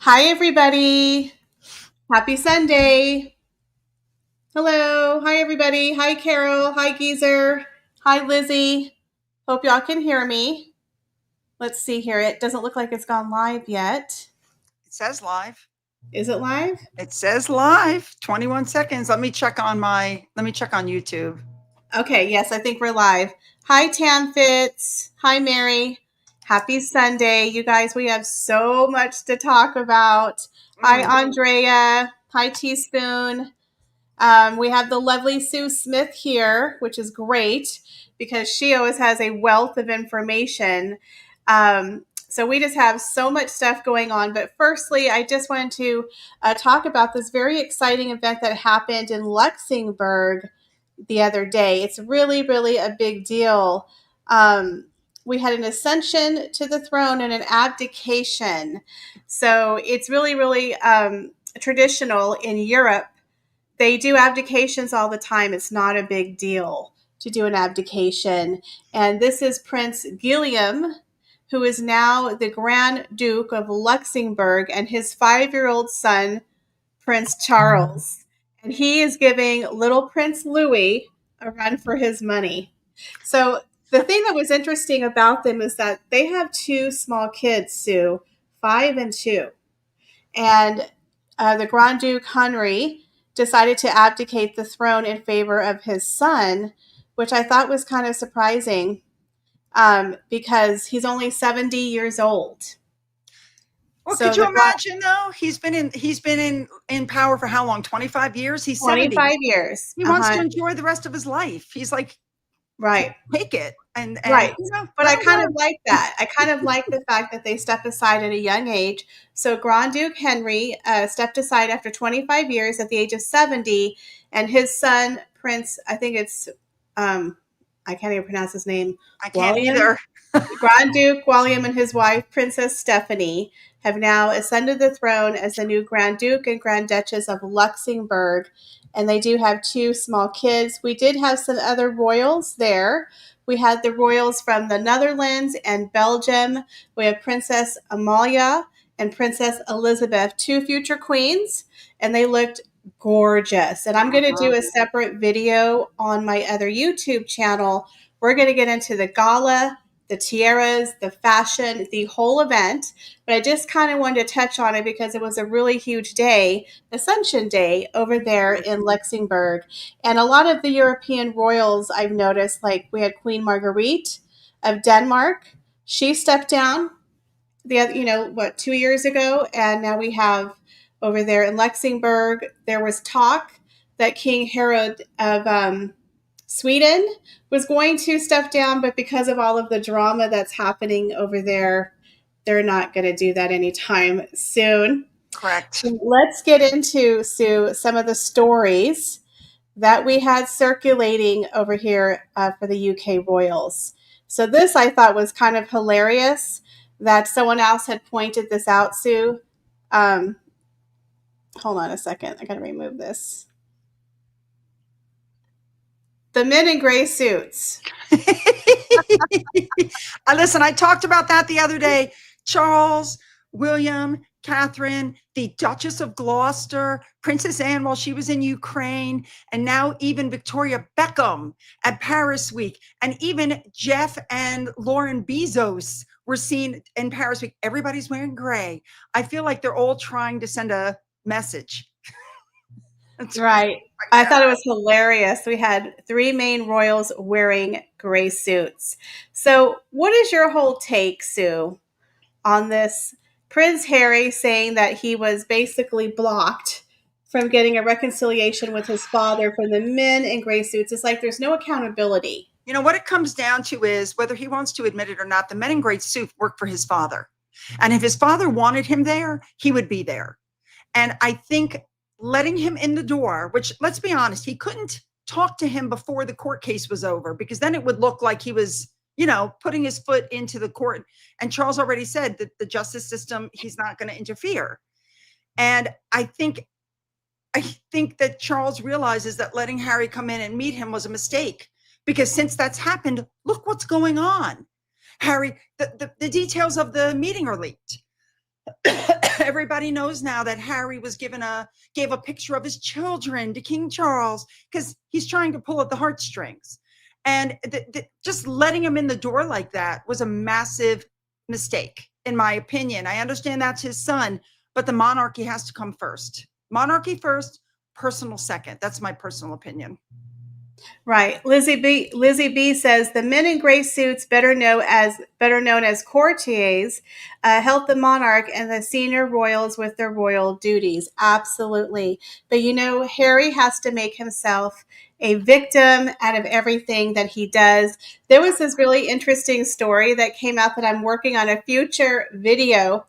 Hi, everybody. Happy Sunday. Hello. Hi, everybody. Hi, Carol. Hi, Geezer. Hi, Lizzie. Hope y'all can hear me. Let's see here. It doesn't look like it's gone live yet. It says live. Is it live? It says live. 21 seconds. Let me check on YouTube. Okay, yes, I think we're live. Hi, Tam Fitz. Hi, Mary. Happy Sunday. You guys, we have so much to talk about. Hi, Andrea. Hi, Teaspoon. We have the lovely Sue Smith here, which is great because she always has a wealth of information. So we just have so much stuff going on. But firstly, I just wanted to talk about this very exciting event that happened in Luxembourg the other day. It's really, really a big deal. We had an ascension to the throne and an abdication. So it's really, really traditional in Europe. They do abdications all the time. It's not a big deal to do an abdication. And this is Prince Guillaume, who is now the Grand Duke of Luxembourg, and his 5-year-old son, Prince Charles. And he is giving little Prince Louis a run for his money. So the thing that was interesting about them is that they have two small kids, Sue, 5 and 2. And the Grand Duke Henry decided to abdicate the throne in favor of his son, which I thought was kind of surprising because he's only 70 years old. Well, so could you imagine though? He's been in power for how long? 25 years? He's 25 70. years. He wants to enjoy the rest of his life. He's like, right. Take it. And right. But I kind of like that. I kind of like the fact that they step aside at a young age. So Grand Duke Henry stepped aside after 25 years at the age of 70, and his son, Prince, I think it's, I can't even pronounce his name. I can't either. Grand Duke William and his wife, Princess Stephanie, have now ascended the throne as the new Grand Duke and Grand Duchess of Luxembourg. And they do have 2 small kids. We did have some other royals there. We had the royals from the Netherlands and Belgium. We have Princess Amalia and Princess Elizabeth, 2 future queens, and they looked gorgeous. And I'm going to do a separate video on my other YouTube channel. We're going to get into the gala, the tiaras, the fashion, the whole event. But I just kind of wanted to touch on it because it was a really huge day, Ascension Day, over there in Luxembourg. And a lot of the European royals I've noticed, like we had Queen Marguerite of Denmark. She stepped down 2 years ago. And now we have over there in Luxembourg, there was talk that King Herod of Sweden was going to step down, but because of all of the drama that's happening over there, they're not going to do that anytime soon. Correct. So let's get into, Sue, some of the stories that we had circulating over here for the UK royals. So this I thought was kind of hilarious that someone else had pointed this out, Sue. Hold on a second. I got to remove this. The men in gray suits. Listen, I talked about that the other day. Charles, William, Catherine, the Duchess of Gloucester, Princess Anne while she was in Ukraine, and now even Victoria Beckham at Paris Week, and even Jeff and Lauren Bezos were seen in Paris Week. Everybody's wearing gray. I feel like they're all trying to send a message. That's right. I thought it was hilarious. We had 3 main royals wearing gray suits. So what is your whole take, Sue, on this Prince Harry saying that he was basically blocked from getting a reconciliation with his father from the men in gray suits? It's like there's no accountability. You know, what it comes down to is whether he wants to admit it or not, the men in gray suit work for his father. And if his father wanted him there, he would be there. And I think letting him in the door, which, let's be honest, he couldn't talk to him before the court case was over, because then it would look like he was, putting his foot into the court. And Charles already said that the justice system, he's not going to interfere. And I think that Charles realizes that letting Harry come in and meet him was a mistake, because since that's happened, look what's going on. Harry, the details of the meeting are leaked. Everybody knows now that Harry was gave a picture of his children to King Charles because he's trying to pull at the heartstrings. And just letting him in the door like that was a massive mistake, in my opinion. I understand that's his son, but the monarchy has to come first. Monarchy first, personal second. That's my personal opinion. Right. Lizzie B says the men in gray suits, better known as courtiers, help the monarch and the senior royals with their royal duties. Absolutely. But Harry has to make himself a victim out of everything that he does. There was this really interesting story that came out that I'm working on a future video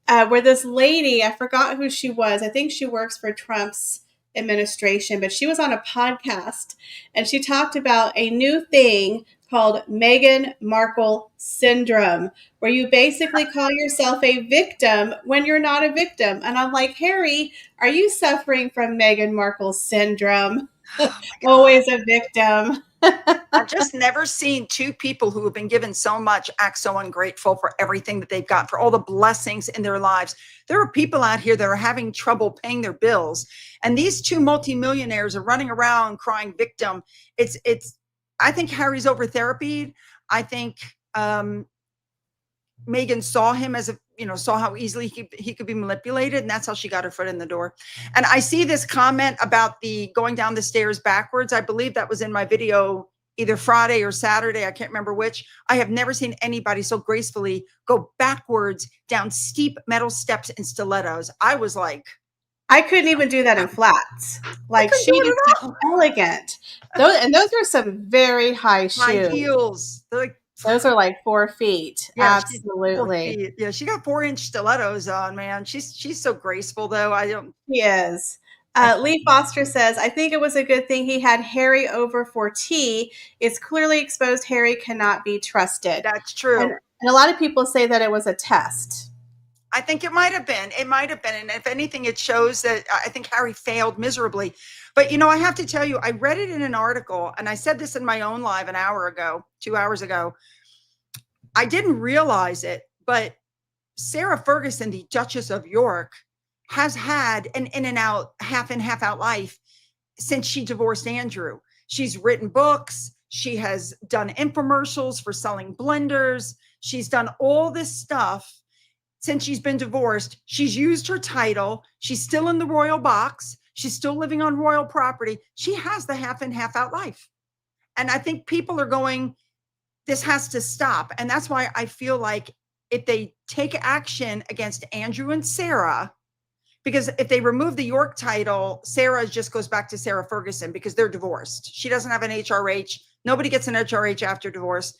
where this lady, I forgot who she was. I think she works for Trump's administration, but she was on a podcast and she talked about a new thing called Meghan Markle syndrome, where you basically call yourself a victim when you're not a victim. And I'm like, Harry, are you suffering from Meghan Markle syndrome? Always a victim. I've just never seen two people who have been given so much act so ungrateful for everything that they've got, for all the blessings in their lives. There are people out here that are having trouble paying their bills. And these two multimillionaires are running around crying victim. I think Harry's over therapied. I think Meghan saw him as saw how easily he could be manipulated, and that's how she got her foot in the door. And I see this comment about the going down the stairs backwards. I believe that was in my video either Friday or Saturday. I can't remember which. I have never seen anybody so gracefully go backwards down steep metal steps in stilettos. I was like, I couldn't even do that in flats. Like, she is elegant. Those are some very high shoes. High heels. Those are like 4 feet. Yeah, absolutely. 4 feet. Yeah, she got 4-inch stilettos on, man. She's so graceful, though. She is. Lee Foster says, I think it was a good thing he had Harry over for tea. It's clearly exposed Harry cannot be trusted. That's true. And a lot of people say that it was a test. I think it might have been. It might have been. And if anything, it shows that I think Harry failed miserably. But, I have to tell you, I read it in an article, and I said this in my own live 2 hours ago. I didn't realize it, but Sarah Ferguson, the Duchess of York, has had an in and out, half in, half out life since she divorced Andrew. She's written books. She has done infomercials for selling blenders. She's done all this stuff since she's been divorced. She's used her title. She's still in the royal box. She's still living on royal property. She has the half in, half out life. And I think people are going, this has to stop. And that's why I feel like if they take action against Andrew and Sarah, because if they remove the York title, Sarah just goes back to Sarah Ferguson because they're divorced. She doesn't have an HRH. Nobody gets an HRH after divorce.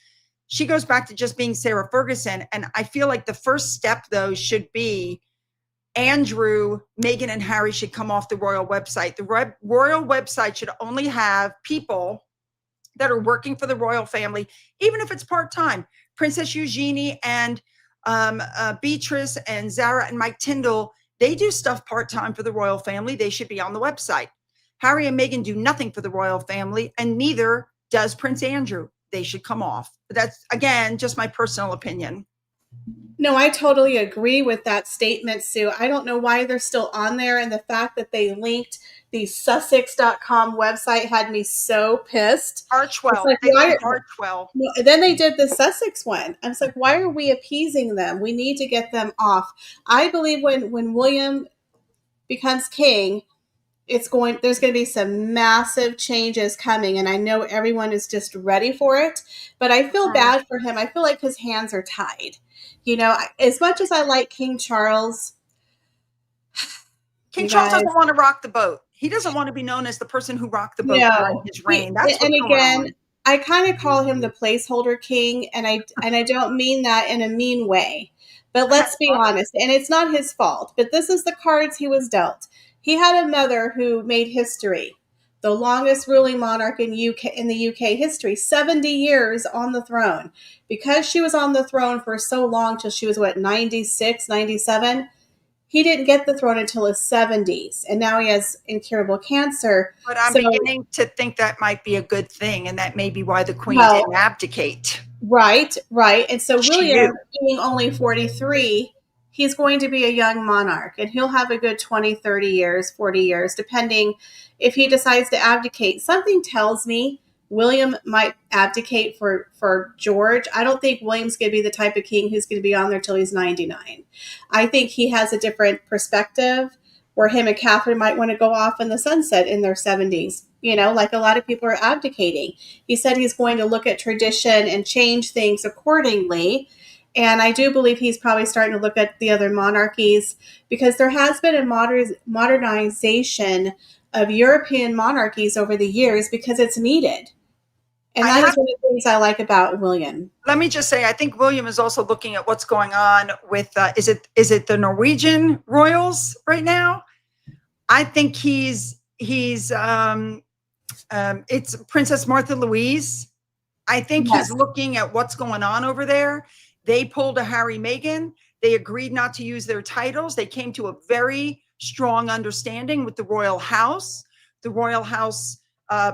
She goes back to just being Sarah Ferguson. And I feel like the first step, though, should be Andrew, Meghan, and Harry should come off the royal website. The royal website should only have people that are working for the royal family, even if it's part-time. Princess Eugenie and Beatrice and Zara and Mike Tyndall, they do stuff part-time for the royal family. They should be on the website. Harry and Meghan do nothing for the royal family, and neither does Prince Andrew. They should come off. But that's, again, just my personal opinion. No, I totally agree with that statement, Sue. I don't know why they're still on there. And the fact that they linked the Sussex.com website had me so pissed. Archewell. Like, Archewell. Then they did the Sussex one. I was like, why are we appeasing them? We need to get them off. I believe when William becomes king, there's going to be some massive changes coming, and I know everyone is just ready for it, but I feel bad for him. I feel like his hands are tied. As much as I like King Charles, Charles doesn't want to rock the boat. He doesn't want to be known as the person who rocked the boat during his reign. I kind of call him the placeholder king, and I don't mean that in a mean way. But let's be honest, and it's not his fault, but this is the cards he was dealt. He had a mother who made history, the longest ruling monarch in the UK history, 70 years on the throne. Because she was on the throne for so long, till she was, 96, 97, he didn't get the throne until his 70s, and now he has incurable cancer. But I'm beginning to think that might be a good thing, and that may be why the Queen didn't abdicate. Right. And so William, being only 43, he's going to be a young monarch, and he'll have a good 20, 30 years, 40 years, depending if he decides to abdicate. Something tells me William might abdicate for George. I don't think William's going to be the type of king who's going to be on there till he's 99. I think he has a different perspective where him and Catherine might want to go off in the sunset in their 70s. You know, like a lot of people are abdicating. He said he's going to look at tradition and change things accordingly. And I do believe he's probably starting to look at the other monarchies, because there has been a modernization of European monarchies over the years because it's needed. And that is one of the things I like about William. Let me just say, I think William is also looking at what's going on with, is it the Norwegian royals right now? I think it's Princess Martha Louise. I think he's looking at what's going on over there. They pulled a Harry Meghan. They agreed not to use their titles. They came to a very strong understanding with the royal house. The royal house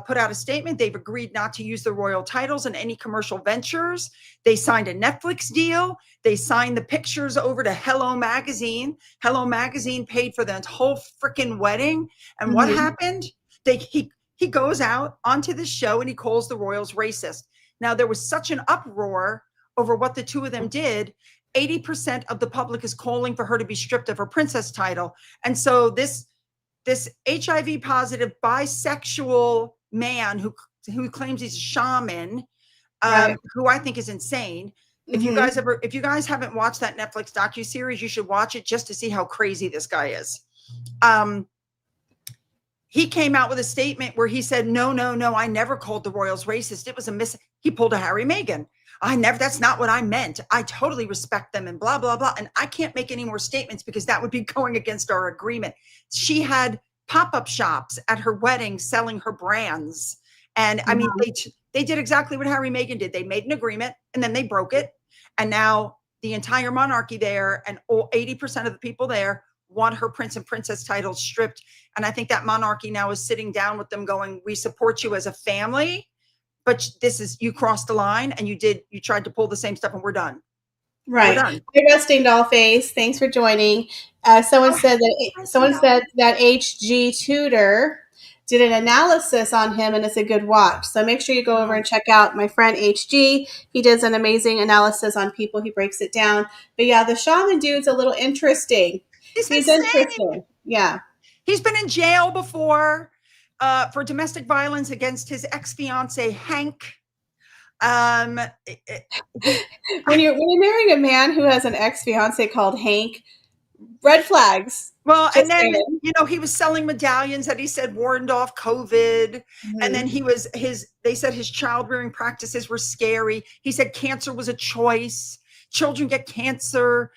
put out a statement. They've agreed not to use the royal titles in any commercial ventures. They signed a Netflix deal. They signed the pictures over to Hello Magazine. Hello Magazine paid for the whole freaking wedding. And what happened? He goes out onto the show and he calls the royals racist. Now, there was such an uproar over what the two of them did. 80% of the public is calling for her to be stripped of her princess title. And so this HIV positive bisexual man who claims he's a shaman, who I think is insane. If you guys haven't watched that Netflix docuseries, you should watch it just to see how crazy this guy is. He came out with a statement where he said, no, I never called the royals racist. It was he pulled a Harry Meghan. That's not what I meant. I totally respect them and blah, blah, blah. And I can't make any more statements because that would be going against our agreement. She had pop-up shops at her wedding selling her brands. And I mean, they did exactly what Harry Meghan did. They made an agreement and then they broke it. And now the entire monarchy there and 80% of the people there want her prince and princess titles stripped. And I think that monarchy now is sitting down with them going, we support you as a family, but you crossed the line and you tried to pull the same stuff and we're done. Right. Hey, Resting Dollface, thanks for joining. Someone said that HG Tudor did an analysis on him and it's a good watch. So make sure you go over and check out my friend HG. He does an amazing analysis on people. He breaks it down. But yeah, the shaman dude's a little interesting. He's interesting. Yeah. He's been in jail before for domestic violence against his ex-fiance, Hank. When you're marrying a man who has an ex-fiance called Hank, red flags. Well, and then, he was selling medallions that he said warned off COVID. And then they said his child-rearing practices were scary. He said cancer was a choice. Children get cancer.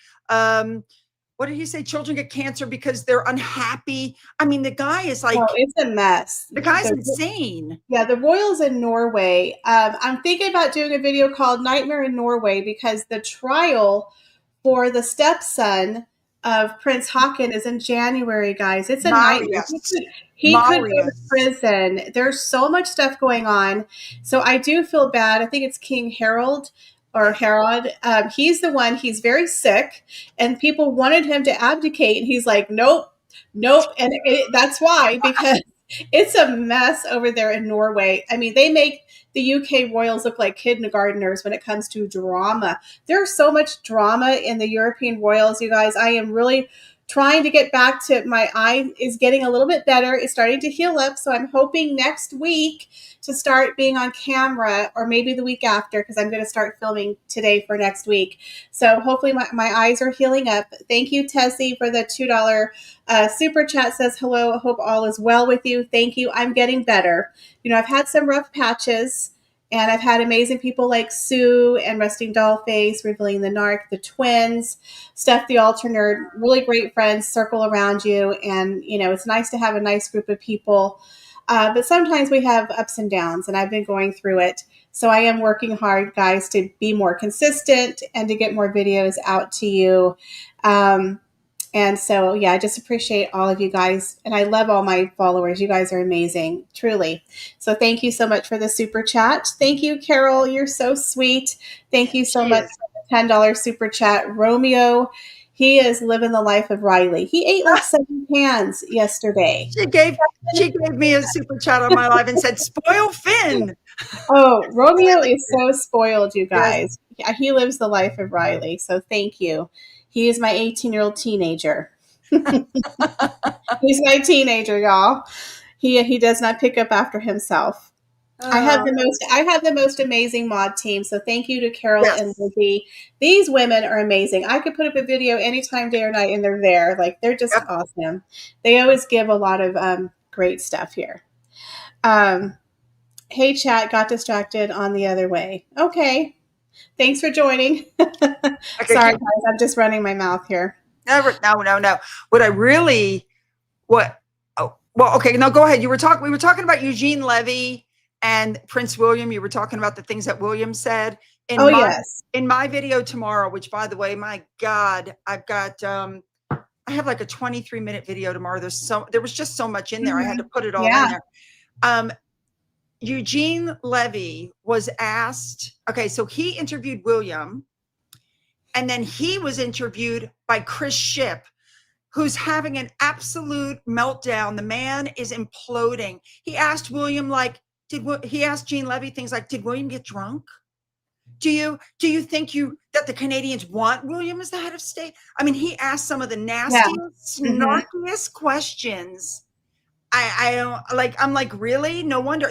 What did he say? Children get cancer because they're unhappy. I mean, the guy is like, it's a mess. The guy's insane. Yeah, the royals in Norway. I'm thinking about doing a video called Nightmare in Norway because the trial for the stepson of Prince Haakon is in January, guys. It's a nightmare. He could go to prison. There's so much stuff going on. So I do feel bad. I think it's King Harold. Or Herod, he's the one, he's very sick, and people wanted him to abdicate, and he's like, nope. And that's why, because it's a mess over there in Norway. I mean, they make the UK royals look like kindergartners when it comes to drama. There's so much drama in the European royals, you guys. I am really trying to get back to, my eye is getting a little bit better. It's starting to heal up. So I'm hoping next week to start being on camera, or maybe the week after, because I'm going to start filming today for next week. So hopefully my eyes are healing up. Thank you, Tessie, for the $2 super chat. Says, hello, hope all is well with you. Thank you. I'm getting better. I've had some rough patches. And I've had amazing people like Sue and Resting Dollface, Revealing the Narc, the twins, Steph the Altar Nerd, really great friends circle around you. And, it's nice to have a nice group of people. But sometimes we have ups and downs, and I've been going through it. So I am working hard, guys, to be more consistent and to get more videos out to you. And so, yeah, I just appreciate all of you guys. And I love all my followers. You guys are amazing, truly. So thank you so much for the super chat. Thank you, Carol. You're so sweet. Thank you so much for the $10 super chat. Romeo He is living the life of Riley. He ate like 7 pans yesterday. She gave me a super chat on my live and said, "Spoil Finn." Oh, Romeo is so spoiled, you Yes. guys. He lives the life of Riley. So thank you. He is my 18-year-old teenager. He's my teenager, y'all. He does not pick up after himself. I have the most amazing mod team. So thank you to Carol Yes. and Lizzie. These women are amazing. I could put up a video anytime, day or night, and they're there. Like they're just awesome. They always give a lot of great stuff here. Hey chat, got distracted on the other way. Okay. Thanks for joining. Sorry guys, I'm just running my mouth here. No. Okay, no, go ahead. We were talking about Eugene Levy and Prince William. You were talking about the things that William said in my video tomorrow, which, by the way, my God, I've got, I have like a 23-minute video tomorrow. There was just so much in there. I had to put it all in there. Eugene Levy was asked, okay, so he interviewed William, and then he was interviewed by Chris Shipp, who's having an absolute meltdown. The man is imploding. He asked William, like, he asked Gene Levy things like, did William get drunk? Do you think that the Canadians want William as the head of state? I mean, he asked some of the nastiest, snarkiest questions. I don't like, I'm like, really? No wonder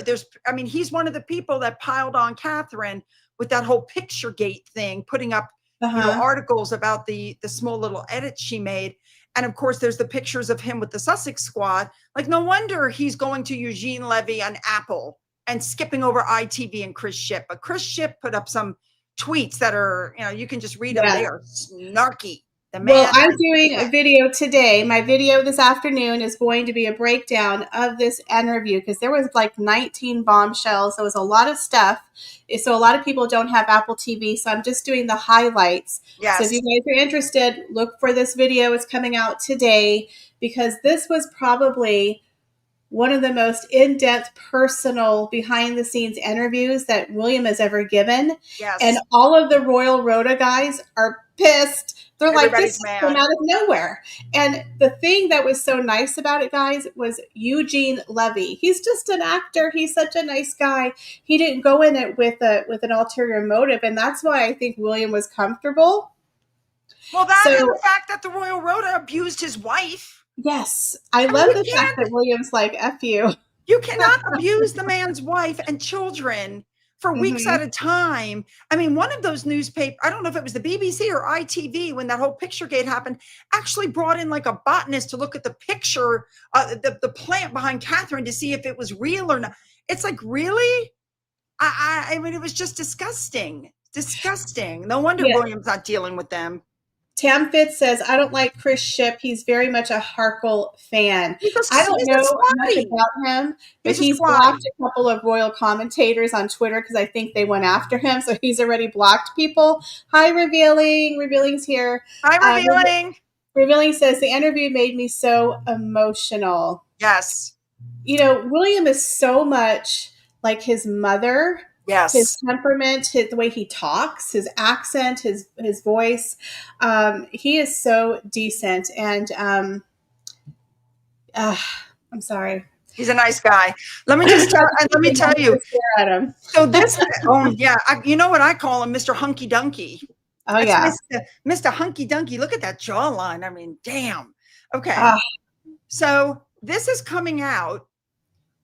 he's one of the people that piled on Catherine with that whole Picturegate thing, putting up articles about the small little edits she made. And of course, there's the pictures of him with the Sussex Squad. Like, no wonder he's going to Eugene Levy on Apple and skipping over ITV and Chris Shipp. But Chris Shipp put up some tweets that are, you can just read them. They are snarky. Well, I'm doing a video today. My video this afternoon is going to be a breakdown of this interview because there was like 19 bombshells. There was a lot of stuff. So a lot of people don't have Apple TV. So I'm just doing the highlights. Yes. So if you guys are interested, look for this video. It's coming out today because this was probably one of the most in-depth, personal, behind-the-scenes interviews that William has ever given. Yes. And all of the Royal Rota guys are pissed. They're like, this came out of nowhere. And the thing that was so nice about it, guys, was Eugene Levy. He's just an actor. He's such a nice guy. He didn't go in it with an ulterior motive. And that's why I think William was comfortable. Well, and the fact that the Royal Rota abused his wife. Yes. I love the fact that William's like, F you. You cannot abuse the man's wife and children for weeks at a time. I mean, one of those newspapers, I don't know if it was the BBC or ITV when that whole Picturegate happened, actually brought in like a botanist to look at the picture, the plant behind Catherine to see if it was real or not. It's like, really? I mean, it was just disgusting. Disgusting. No wonder William's not dealing with them. Tam Fitz says, I don't like Chris Shipp. He's very much a Harkle fan. I don't know much about him, but he's blocked a couple of royal commentators on Twitter because I think they went after him. So he's already blocked people. Hi, Revealing. Revealing's here. Hi, Revealing. Revealing says, the interview made me so emotional. Yes. William is so much like his mother. Yes. His temperament, the way he talks, his accent, his voice. He is so decent. And I'm sorry. He's a nice guy. Let me tell you. So this, you know what I call him, Mr. Hunky Dunky. Oh, that's Mr. Hunky Dunky. Look at that jawline. I mean, damn. Okay. So this is coming out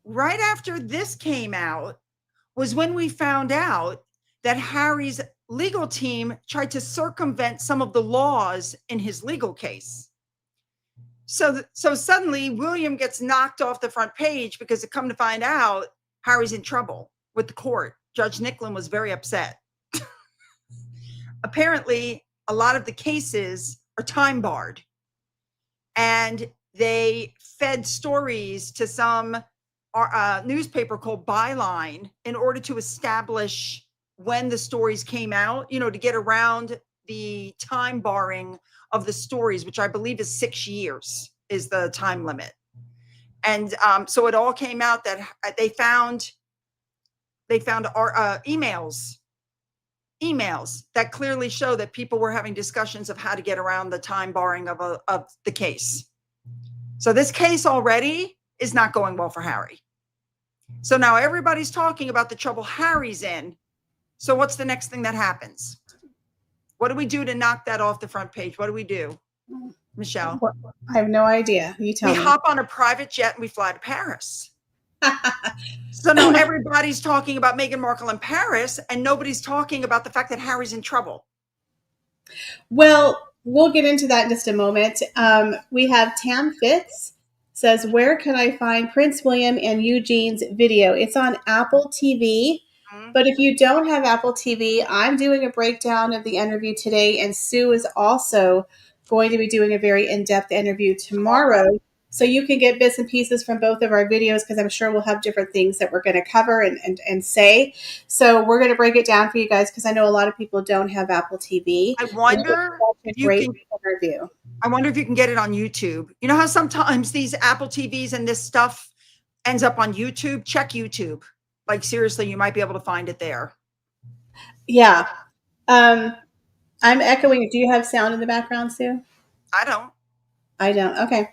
right after this came out. Was when we found out that Harry's legal team tried to circumvent some of the laws in his legal case. So suddenly William gets knocked off the front page because it come to find out Harry's in trouble with the court. Judge Nicklin was very upset. Apparently, a lot of the cases are time barred, and they fed stories to some newspaper called Byline in order to establish when the stories came out, to get around the time barring of the stories, which I believe is 6 years is the time limit. And so it all came out that they found our emails emails that clearly show that people were having discussions of how to get around the time barring of the case. So this case already is not going well for Harry. So now everybody's talking about the trouble Harry's in. So what's the next thing that happens? What do we do to knock that off the front page? What do we do, Michelle? I have no idea. You tell me. We hop on a private jet and we fly to Paris. So now everybody's talking about Meghan Markle in Paris, and nobody's talking about the fact that Harry's in trouble. Well, we'll get into that in just a moment. We have Tam Fitz says, where can I find Prince William and Eugene's video? It's on Apple TV. But if you don't have Apple TV, I'm doing a breakdown of the interview today, and Sue is also going to be doing a very in-depth interview tomorrow. So you can get bits and pieces from both of our videos, because I'm sure we'll have different things that we're going to cover and say. So we're going to break it down for you guys, because I know a lot of people don't have Apple TV. I wonder if you can, interview. I wonder if you can get it on YouTube. You know how sometimes these Apple TVs and this stuff ends up on YouTube? Check YouTube. Like, seriously, you might be able to find it there. Yeah. I'm echoing. Do you have sound in the background, Sue? I don't. Okay.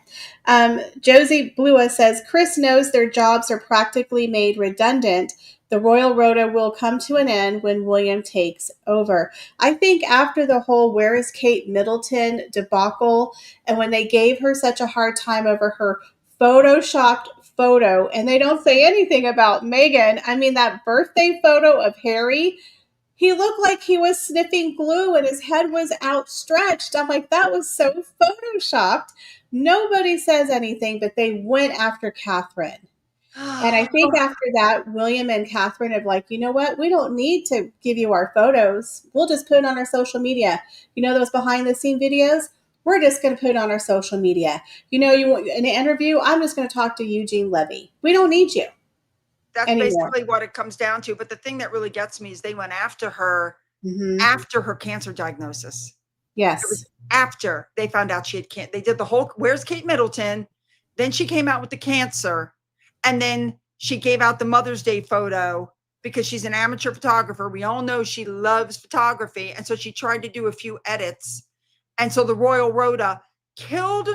Josie Blua says, Chris knows their jobs are practically made redundant. The Royal Rota will come to an end when William takes over. I think after the whole Where is Kate Middleton debacle, and when they gave her such a hard time over her photoshopped photo, and they don't say anything about Meghan. I mean, that birthday photo of Harry, he looked like he was sniffing glue and his head was outstretched. I'm like, that was so photoshopped. Nobody says anything, but they went after Catherine. And I think after that, William and Catherine have like, you know what? We don't need to give you our photos. We'll just put it on our social media. You know, those behind the scene videos? We're just going to put it on our social media. You know, you want an interview? I'm just going to talk to Eugene Levy. We don't need you. That's anymore. Basically what it comes down to. But the thing that really gets me is they went after her after her cancer diagnosis. Yes. It was after they found out she had cancer. They did the whole, where's Kate Middleton? Then she came out with the cancer. And then she gave out the Mother's Day photo because she's an amateur photographer. We all know she loves photography. And so she tried to do a few edits. And so the Royal Rota killed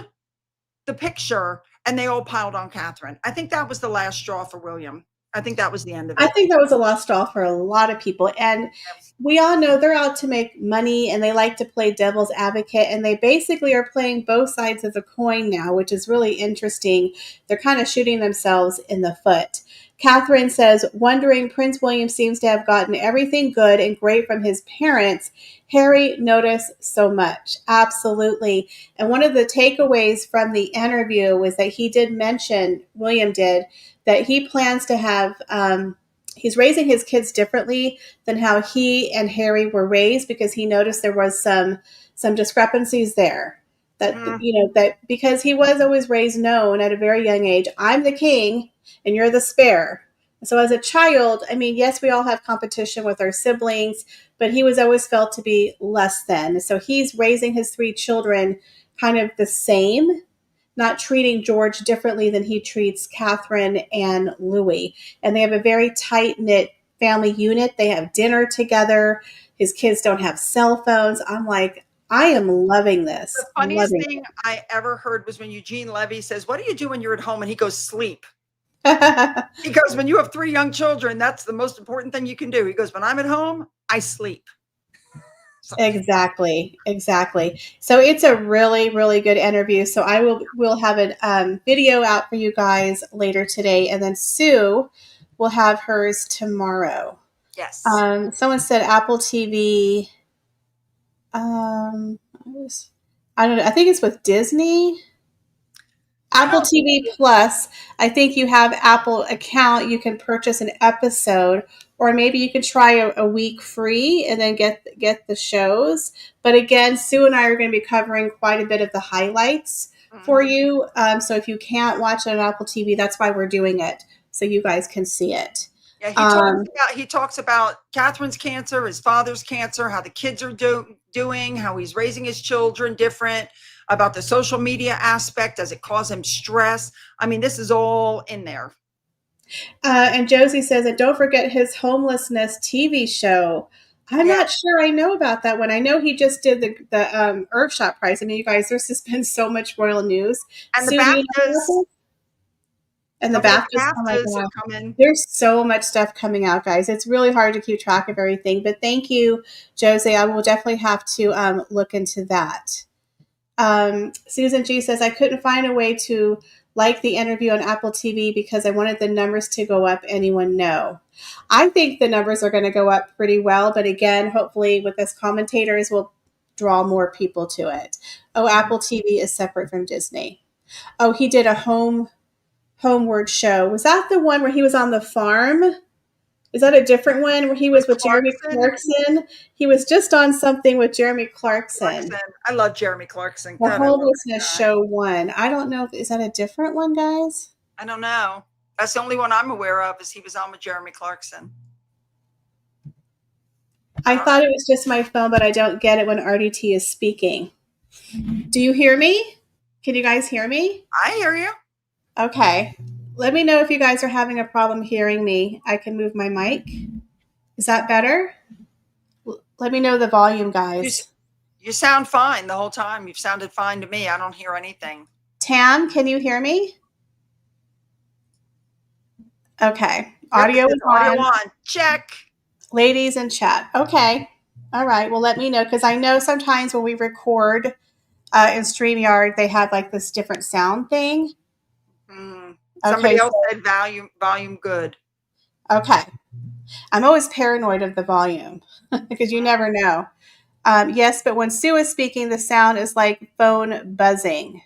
the picture and they all piled on Catherine. I think that was the last straw for William. I think that was the end of it. I think that was a last straw for a lot of people. And we all know they're out to make money and they like to play devil's advocate. And they basically are playing both sides of the coin now, which is really interesting. They're kind of shooting themselves in the foot. Catherine says, wondering, Prince William seems to have gotten everything good and great from his parents. Harry noticed so much. Absolutely. And one of the takeaways from the interview was that he did mention, William did, that he plans to have, he's raising his kids differently than how he and Harry were raised, because he noticed there was some discrepancies there. That, you know, that because he was always raised known at a very young age, I'm the king and you're the spare. So as a child, I mean, yes, we all have competition with our siblings, but he was always felt to be less than. So he's raising his three children kind of the same, not treating George differently than he treats Catherine and Louis. And they have a very tight-knit family unit. They have dinner together. His kids don't have cell phones. I'm like, I am loving this. The funniest thing I ever heard was when Eugene Levy says, what do you do when you're at home? And he goes, sleep. He goes, when you have three young children, that's the most important thing you can do. He goes, when I'm at home, I sleep. So. Exactly. So it's a really, really good interview. So we'll have a video out for you guys later today. And then Sue will have hers tomorrow. Yes. Someone said Apple TV. I don't know. I think it's with Disney. Apple TV Plus. I think you have Apple account. You can purchase an episode, or maybe you could try a week free and then get the shows. But again, Sue and I are going to be covering quite a bit of the highlights for you. So if you can't watch it on Apple TV, that's why we're doing it, so you guys can see it. Yeah, he talks about Catherine's cancer, his father's cancer, how the kids are doing, how he's raising his children different, about the social media aspect. Does it cause him stress? I mean, this is all in there. And Josie says, and don't forget his homelessness TV show. I'm Yeah. not sure I know about that one. I know he just did the Earthshot Prize. I mean, you guys, there's just been so much royal news. And the Sue, do you know about BAFTAs, this? And the don't forget BAFTAs. the Oh my BAFTAs God. are coming. There's so much stuff coming out, guys. It's really hard to keep track of everything. But thank you, Jose. I will definitely have to look into that. Susan G says, I couldn't find a way to like the interview on Apple TV because I wanted the numbers to go up. Anyone know? I think the numbers are going to go up pretty well. But again, hopefully with us commentators, we'll draw more people to it. Oh, Apple TV is separate from Disney. Oh, he did a homeward show. Was that the one where he was on the farm? Is that a different one where he was with Jeremy Clarkson. Clarkson? He was just on something with Jeremy Clarkson. I love Jeremy Clarkson. The God, I love homelessness that guy. show one. I don't know if is that a different one, guys? I don't know. That's the only one I'm aware of is he was on with Jeremy Clarkson. I thought it was just my phone, but I don't get it when RDT is speaking. Do you hear me? Can you guys hear me? I hear you. Okay. Let me know if you guys are having a problem hearing me. I can move my mic. Is that better? Let me know the volume, guys. You sound fine the whole time. You've sounded fine to me. I don't hear anything. Tam, can you hear me? Okay. Audio is Audio on. on. Check. Ladies in chat. Okay. All right. Well, let me know because I know sometimes when we record in StreamYard, they have like this different sound thing. Somebody else said volume good. Okay. I'm always paranoid of the volume because you never know. Yes, but when Sue is speaking, the sound is like phone buzzing,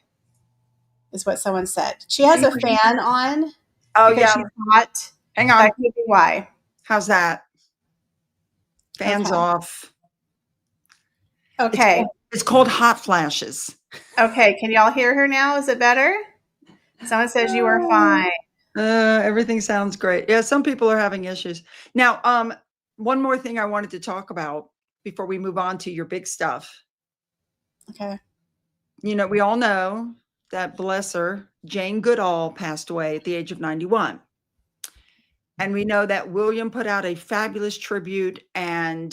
is what someone said. She has a fan on. Oh, yeah. She's hot. Hang on. That could be why. How's that? Fans off. Okay. It's called hot flashes. Okay. Can y'all hear her now? Is it better? Someone says you are fine. Everything sounds great. Yeah, some people are having issues. Now, one more thing I wanted to talk about before we move on to your big stuff. Okay. You know, we all know that, bless her, Jane Goodall passed away at the age of 91. And we know that William put out a fabulous tribute, and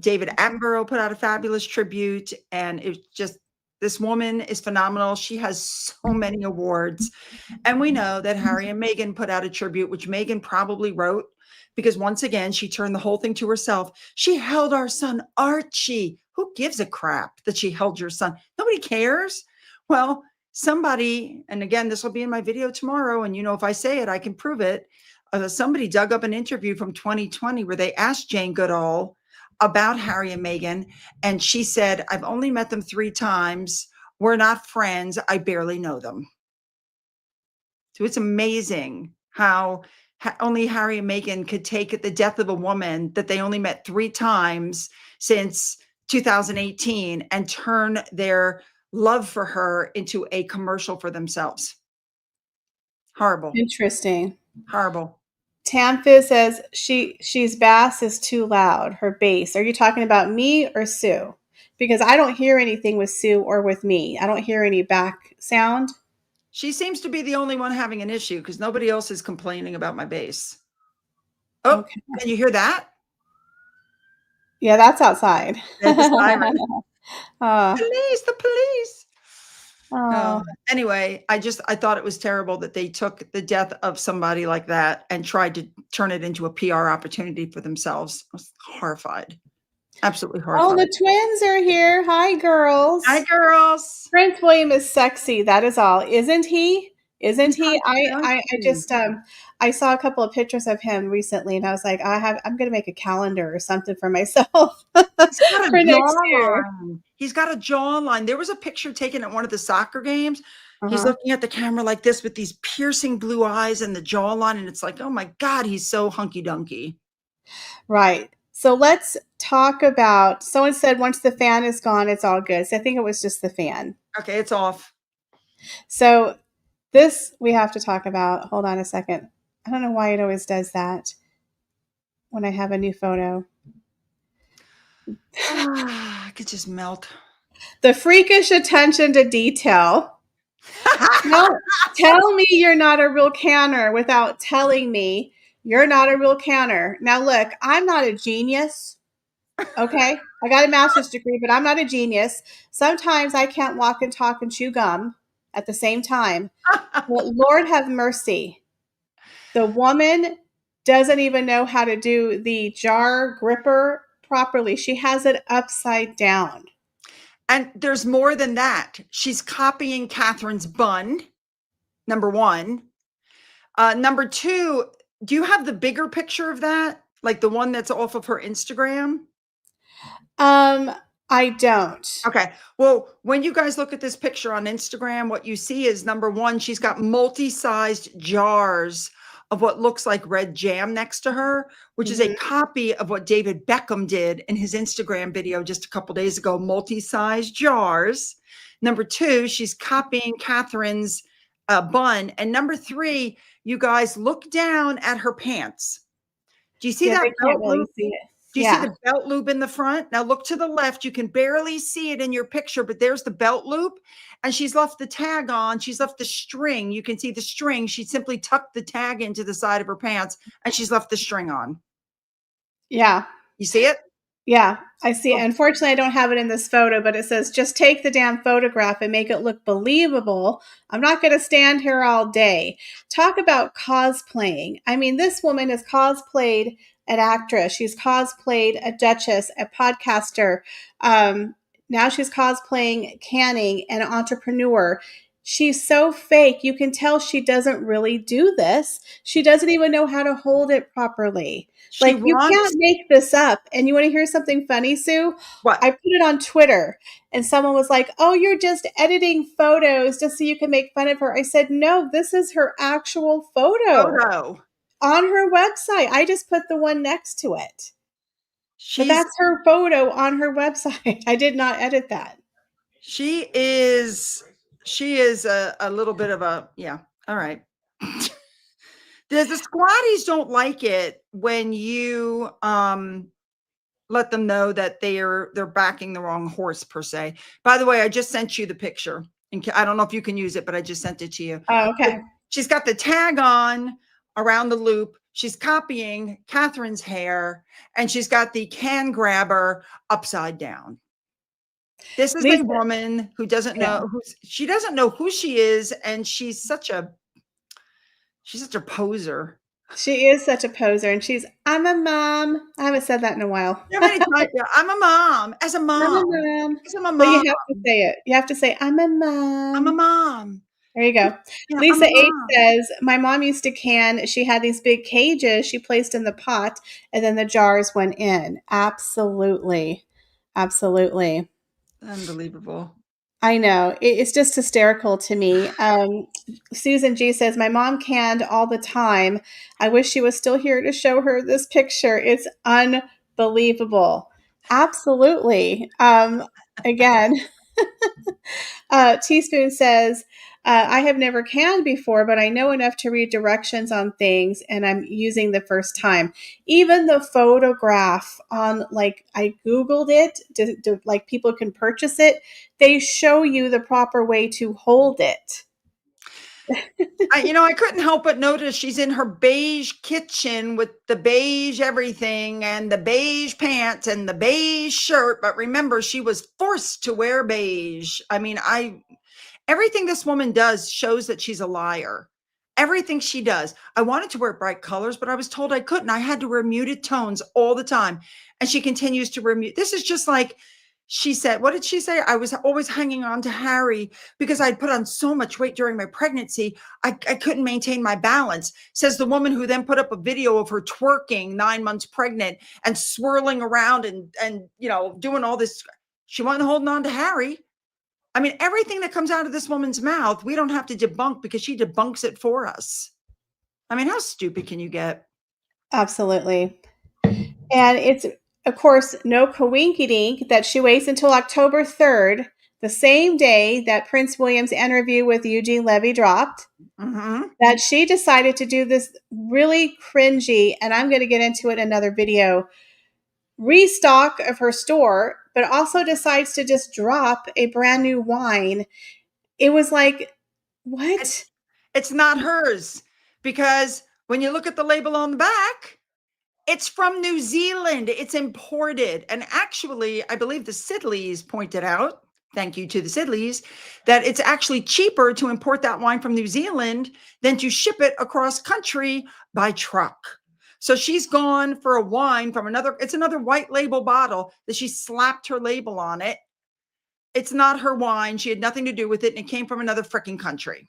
David Attenborough put out a fabulous tribute. And it's just, this woman is phenomenal. She has so many awards. And we know that Harry and Meghan put out a tribute, which Meghan probably wrote, because once again, she turned the whole thing to herself. She held our son Archie. Who gives a crap that she held your son? Nobody cares. Well, somebody, and again, this will be in my video tomorrow, and you know, if I say it, I can prove it. Somebody dug up an interview from 2020 where they asked Jane Goodall about Harry and Meghan, and she said, I've only met them 3 times. We're not friends. I barely know them. So it's amazing how only Harry and Meghan could take the death of a woman that they only met 3 times since 2018 and turn their love for her into a commercial for themselves. Horrible. Interesting. Horrible. Tamfiz says she's bass is too loud. Her bass. Are you talking about me or Sue? Because I don't hear anything with Sue or with me. I don't hear any back sound. She seems to be the only one having an issue because nobody else is complaining about my bass. Oh, okay. Can you hear that? Yeah, that's outside. That's the siren. The police. Anyway, I thought it was terrible that they took the death of somebody like that and tried to turn it into a PR opportunity for themselves. I was horrified. Absolutely horrified. Oh, the twins are here. Hi, girls. Hi, girls. Prince William is sexy. That is all. Isn't he? Isn't he? I just I saw a couple of pictures of him recently, and I was like, I'm going to make a calendar or something for myself for next year. He's got a jawline. There was a picture taken at one of the soccer games. He's looking at the camera like this with these piercing blue eyes and the jawline, and it's like, oh my God, he's so hunky dunky. Right. So let's talk about. Someone said once the fan is gone, it's all good. So I think it was just the fan. Okay, it's off. So this we have to talk about. Hold on a second. I don't know why it always does that when I have a new photo. I could just melt. The freakish attention to detail. Tell me you're not a real canner without telling me you're not a real canner. Now, look, I'm not a genius. Okay. I got a master's degree, but I'm not a genius. Sometimes I can't walk and talk and chew gum at the same time. But Lord have mercy. The woman doesn't even know how to do the jar gripper properly. She has it upside down. And there's more than that. She's copying Catherine's bun, number one. Number two, do you have the bigger picture of that? Like the one that's off of her Instagram? Um, I don't. Okay. Well, when you guys look at this picture on Instagram, what you see is number one, she's got multi-sized jars of what looks like red jam next to her, which is a Mhm. copy of what David Beckham did in his Instagram video just a couple days ago, multi-sized jars. Number two, she's copying Catherine's bun. And number three, you guys look down at her pants. Do you see Yeah, that they can't belt really loop? see it. Do you see Yeah. the belt loop in the front? Now look to the left. You can barely see it in your picture, but there's the belt loop. And she's left the tag on. She's left the string. You can see the string. She simply tucked the tag into the side of her pants and she's left the string on. Yeah. You see it? Yeah, I see. Oh, Unfortunately, I don't have it in this photo, but it says just take the damn photograph and make it look believable. I'm not going to stand here all day. Talk about cosplaying. I mean, this woman has cosplayed an actress. She's cosplayed a duchess, a podcaster. Now she's cosplaying Canning, an entrepreneur. She's so fake. You can tell she doesn't really do this. She doesn't even know how to hold it properly. she Like, you wants can't make this up. And you wanna hear something funny, Sue? what? I put it on Twitter, and someone was like, "Oh, you're just editing photos just so you can make fun of her." I said, "No, this is her actual photo Photo. on her website. I just put the one next to it. But She's that's her photo on her website. I did not edit that." she is she is a little bit of a yeah. All right. The squatties don't like it when you let them know that they're backing the wrong horse per se. By the way, I just sent you the picture. And I don't know if you can use it, but I just sent it to you. Oh, okay. She's got the tag on around the loop. She's copying Catherine's hair, and she's got the can grabber upside down. This is a Lisa, woman who doesn't yeah. know she doesn't know who she is, and she's such a poser. She is such a poser, and "I'm a mom." I haven't said that in a while. How many times? Yeah, I'm a mom. As a "I'm a mom, mom." because I'm a But you mom. have to say it. You have to say, "I'm a I'm a mom." mom. There you go. Yeah, I'm Lisa a H mom. says, "My mom used to can. She had these big cages she placed in the pot, and then the jars went in." Absolutely. Absolutely. Unbelievable. I know. It's just hysterical to me. Susan G says, "My mom canned all the time. I wish she was still here to show her this picture. It's unbelievable." Absolutely. Again, Teaspoon says, "I have never canned before, but I know enough to read directions on things, and I'm using the first time. Even the photograph on, like, I Googled it, like, people can purchase it. They show you the proper way to hold it." I couldn't help but notice she's in her beige kitchen with the beige everything and the beige pants and the beige shirt. But remember, she was forced to wear beige. I mean, everything this woman does shows that she's a liar. Everything she does. I wanted to wear bright colors, but I was told I couldn't. I had to wear muted tones all the time. And she continues to wear mute. This is just like she said, what did she say? I was always hanging on to Harry because I'd put on so much weight during my pregnancy. I couldn't maintain my balance. Says the woman who then put up a video of her twerking 9 months pregnant and swirling around and doing all this. She wasn't holding on to Harry. I mean, everything that comes out of this woman's mouth, we don't have to debunk because she debunks it for us. I mean, how stupid can you get? Absolutely. And it's, of course, no coinkydink that she waits until October 3rd, the same day that Prince William's interview with Eugene Levy dropped, Mm-hmm. that she decided to do this really cringy, and I'm going to get into it in another video, restock of her store, but also decides to just drop a brand new wine. It was like, what? It's not hers because when you look at the label on the back, It's from New Zealand. It's imported. And actually, I believe the Sidleys pointed out, thank you to the Sidleys, that it's actually cheaper to import that wine from New Zealand than to ship it across country by truck. So she's gone for a wine from it's another white label bottle that she slapped her label on it. It's not her wine. She had nothing to do with it. And it came from another freaking country.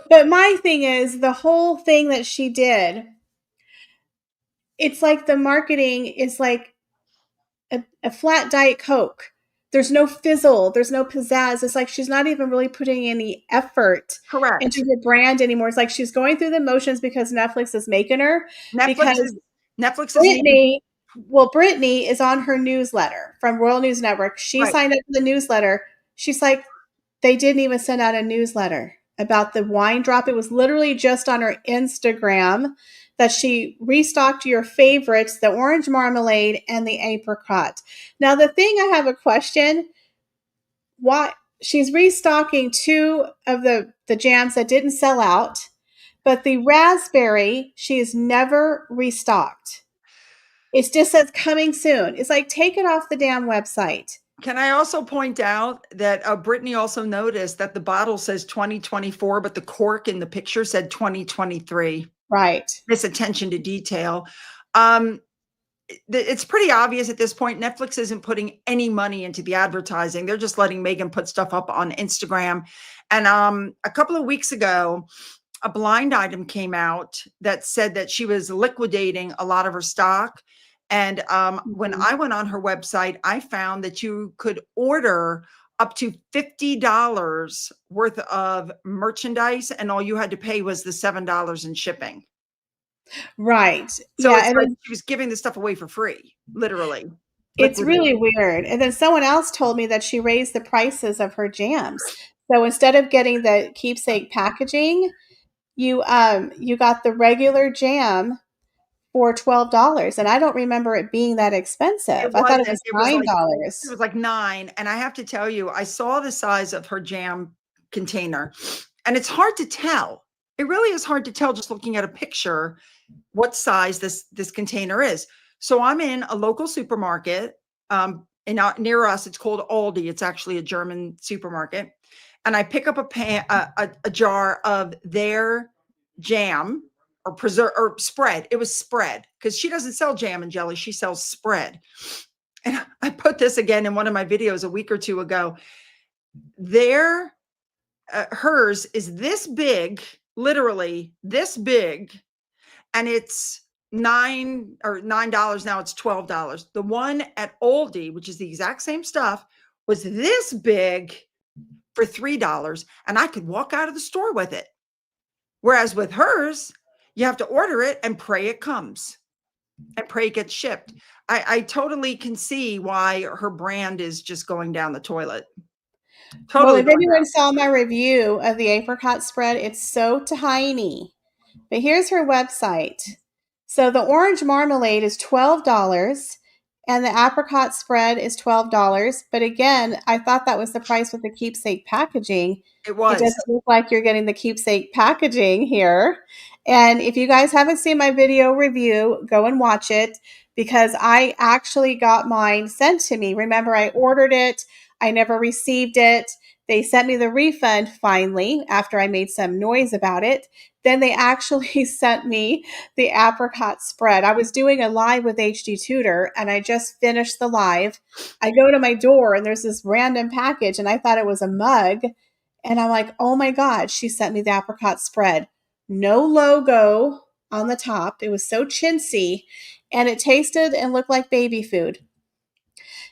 But my thing is, the whole thing that she did, it's like the marketing is like a flat Diet Coke. There's no fizzle. There's no pizzazz. It's like she's not even really putting any effort Correct. into the brand anymore. It's like she's going through the motions because Netflix is making her. Netflix is Brittany is on her newsletter from Royal News Network. She signed up for the newsletter. She's like, they didn't even send out a newsletter about the wine drop. It was literally just on her Instagram that she restocked your favorites, the orange marmalade and the apricot. Now, the thing I have a question, why she's restocking two of the jams that didn't sell out, but the raspberry she has never restocked. It just says coming soon. It's like, take it off the damn website. Can I also point out that Brittany also noticed that the bottle says 2024, but the cork in the picture said 2023. Right. This attention to detail. It's pretty obvious at this point. Netflix isn't putting any money into the advertising. They're just letting Megan put stuff up on Instagram. And a couple of weeks ago, a blind item came out that said that she was liquidating a lot of her stock. And when I went on her website, I found that you could order up to $50 worth of merchandise, and all you had to pay was the $7 in shipping. Right. So yeah, it's like she was giving the stuff away for free, literally. It's really weird. And then someone else told me that she raised the prices of her jams. So instead of getting the keepsake packaging, you got the regular jam for $12, and I don't remember it being that expensive. I thought it was $9. It was like $9, and I have to tell you, I saw the size of her jam container, and it's hard to tell. It really is hard to tell just looking at a picture what size this container is. So I'm in a local supermarket, and near us, it's called Aldi. It's actually a German supermarket, and I pick up a jar of their jam. Or spread. It was spread, because she doesn't sell jam and jelly. She sells spread. And I put this again in one of my videos a week or two ago. Hers is this big, literally this big, and it's $9 now. It's $12. The one at Aldi, which is the exact same stuff, was this big for $3, and I could walk out of the store with it. Whereas with hers, you have to order it and pray it comes and pray it gets shipped. I totally can see why her brand is just going down the toilet. Totally. Well, if anyone saw my review of the apricot spread, it's so tiny. But here's her website. So the orange marmalade is $12 and the apricot spread is $12. But again, I thought that was the price with the keepsake packaging. It was. It doesn't look like you're getting the keepsake packaging here. And if you guys haven't seen my video review, go and watch it, because I actually got mine sent to me. Remember, I ordered it. I never received it. They sent me the refund finally after I made some noise about it. Then they actually sent me the apricot spread. I was doing a live with HD Tutor, and I just finished the live. I go to my door and there's this random package, and I thought it was a mug. And I'm like, oh my God, she sent me the apricot spread. No logo on the top. It was so chintzy, and it tasted and looked like baby food.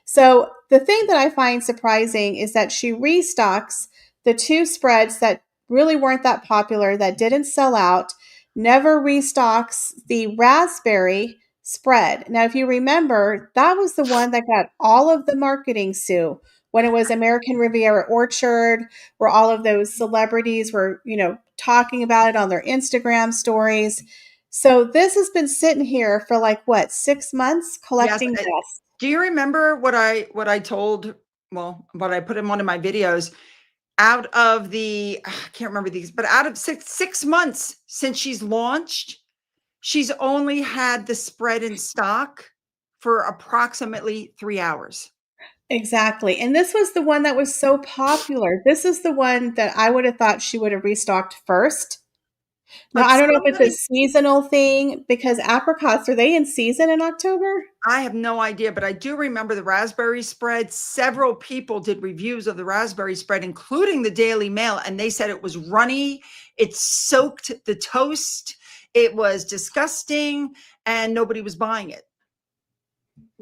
So the thing that I find surprising is that she restocks the two spreads that really weren't that popular, that didn't sell out, never restocks the raspberry spread. Now, if you remember, that was the one that got all of the marketing, Sue, when it was American Riviera Orchard, where all of those celebrities were, talking about it on their Instagram stories. So this has been sitting here for like, 6 months collecting dust. Do you remember what I told? Well, what I put in one of my videos. Out of I can't remember these, but out of six months since she's launched, She's only had the spread in stock for approximately 3 hours. Exactly. And this was the one that was so popular. This is the one that I would have thought she would have restocked first. Now, But I don't know if it's a somebody seasonal thing because apricots, are they in season in October? I have no idea, but I do remember the raspberry spread. Several people did reviews of the raspberry spread, including the Daily Mail, and they said it was runny, it soaked the toast, it was disgusting, and nobody was buying it.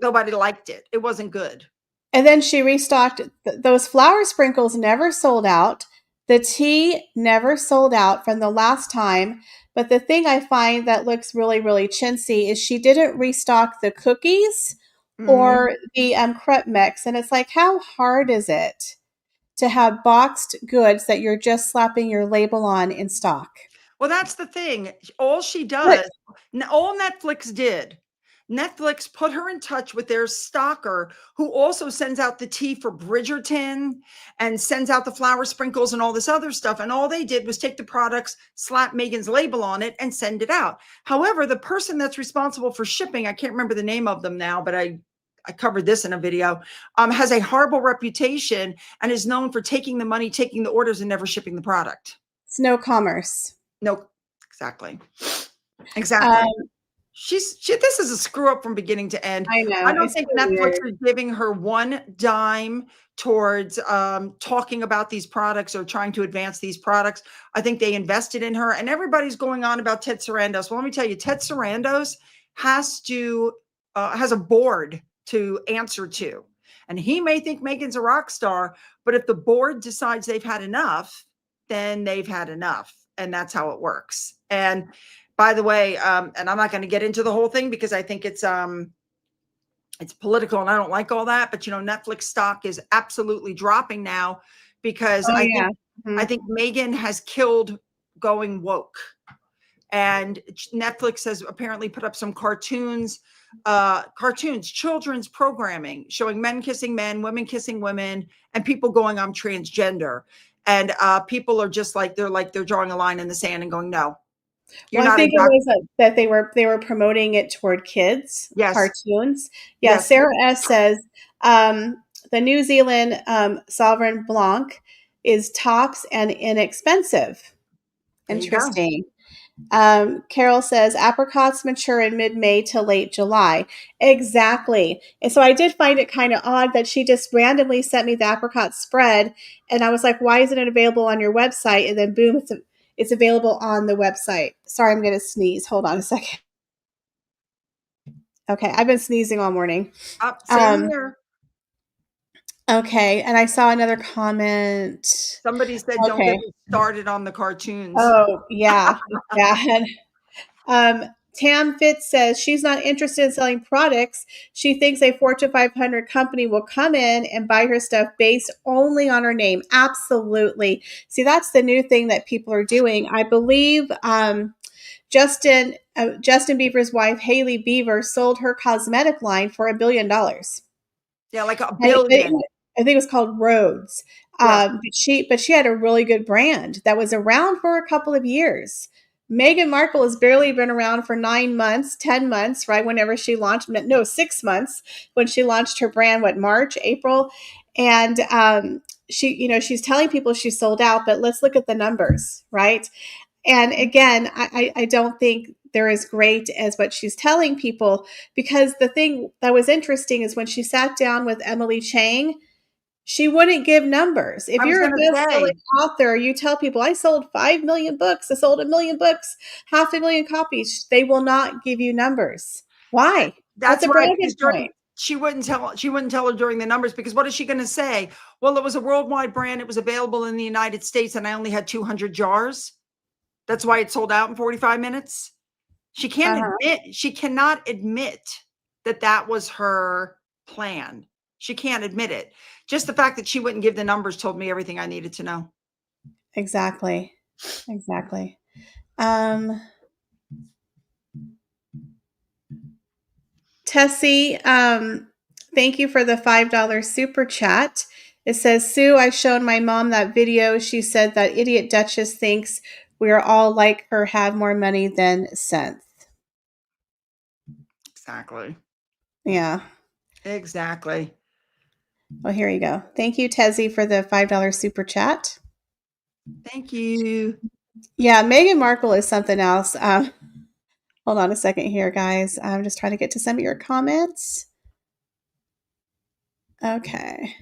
Nobody liked it. It wasn't good. And then she restocked those flour sprinkles never sold out. The tea never sold out from the last time. But the thing I find that looks really, really chintzy is she didn't restock the cookies Mhm. or the crepe mix. And it's like, how hard is it to have boxed goods that you're just slapping your label on in stock? Well, that's the thing. All she But does, all Netflix did, Netflix put her in touch with their stocker who also sends out the tea for Bridgerton and sends out the flour sprinkles and all this other stuff. And all they did was take the products, slap Megan's label on it, and send it out. However, the person that's responsible for shipping, I can't remember the name of them now, but I covered this in a video, has a horrible reputation and is known for taking the money, taking the orders, and never shipping the product. it's no commerce. No, exactly. Exactly. Um, This is a screw up from beginning to end. I I know. don't It's think so Netflix weird. is giving her one dime towards talking about these products or trying to advance these products. I think they invested in her, and everybody's going on about Ted Sarandos. Well, let me tell you, Ted Sarandos has a board to answer to, and he may think Megan's a rock star, but if the board decides they've had enough, then they've had enough, and that's how it works. And by the way, and I'm not going to get into the whole thing because I think it's political and I don't like all that. But Netflix stock is absolutely dropping now because Oh, I yeah. think I Mhm. think Megan has killed going woke. And Netflix has apparently put up some cartoons, children's programming showing men kissing men, women kissing women, and people going, I'm transgender. And people are just like they're drawing a line in the sand and going, no, you're Well, I not a think it doc. was that they were promoting it toward kids Yes, cartoons. Yeah, yes. Sarah S says the New Zealand Sovereign Blanc is tops and inexpensive. There you go. Interesting. Carol says apricots mature in mid-May to late July. Exactly. And so I did find it kind of odd that she just randomly sent me the apricot spread, and I was like, "Why isn't it available on your website?" And then boom, it's available on the website. Sorry, I'm going to sneeze. Hold on a second. Okay, I've been sneezing all morning. Up, same Um, here. okay, and I saw another comment. Somebody said, "Don't get Okay. me started on the cartoons." Oh, yeah, it's bad. Tam Fitz says she's not interested in selling products. She thinks a Fortune 500 company will come in and buy her stuff based only on her name. Absolutely. See, that's the new thing that people are doing. I believe Justin Bieber's wife, Haley Bieber, sold her cosmetic line for $1 billion. Yeah, like a I billion. think it was called Rhodes. Yes. But she had a really good brand that was around for a couple of years. Meghan Markle has barely been around for 9 months, 10 months, right? Whenever she launched, no, 6 months when she launched her brand, what, March, April? And she's telling people she sold out, but let's look at the numbers, right? And again, I don't think they're as great as what she's telling people, because the thing that was interesting is when she sat down with Emily Chang, she wouldn't give numbers. If I was you're a going to best-selling say author, you tell people, I sold 5 million books, I sold 1 million books, 500,000 copies. They will not give you numbers. Why? What's that's a right bragging because point? she wouldn't tell her during the numbers because what is she going to say? Well, it was a worldwide brand. It was available in the United States, and I only had 200 jars. That's why it sold out in 45 minutes. Uh-huh. She cannot admit that that was her plan. She can't admit it. Just the fact that she wouldn't give the numbers told me everything I needed to know. Exactly. Exactly. Um, Tessie, thank you for the $5 super chat. It says, Sue, I showed my mom that video. She said that idiot Duchess thinks we are all like her, have more money than sense. Exactly. Yeah. Exactly. Well, here you go. Thank you, Tezzy, for the $5 super chat. Thank you. Yeah, Meghan Markle is something else. Hold on a second here, guys. I'm just trying to get to some of your comments. Okay.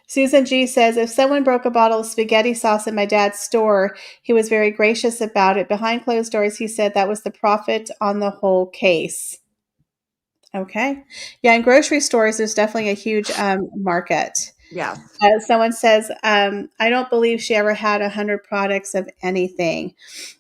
Susan G says, if someone broke a bottle of spaghetti sauce in my dad's store, he was very gracious about it. Behind closed doors, he said that was the profit on the whole case. Okay. Yeah, in grocery stores, there's definitely a huge market. Yes. Someone says, I don't believe she ever had 100 products of anything.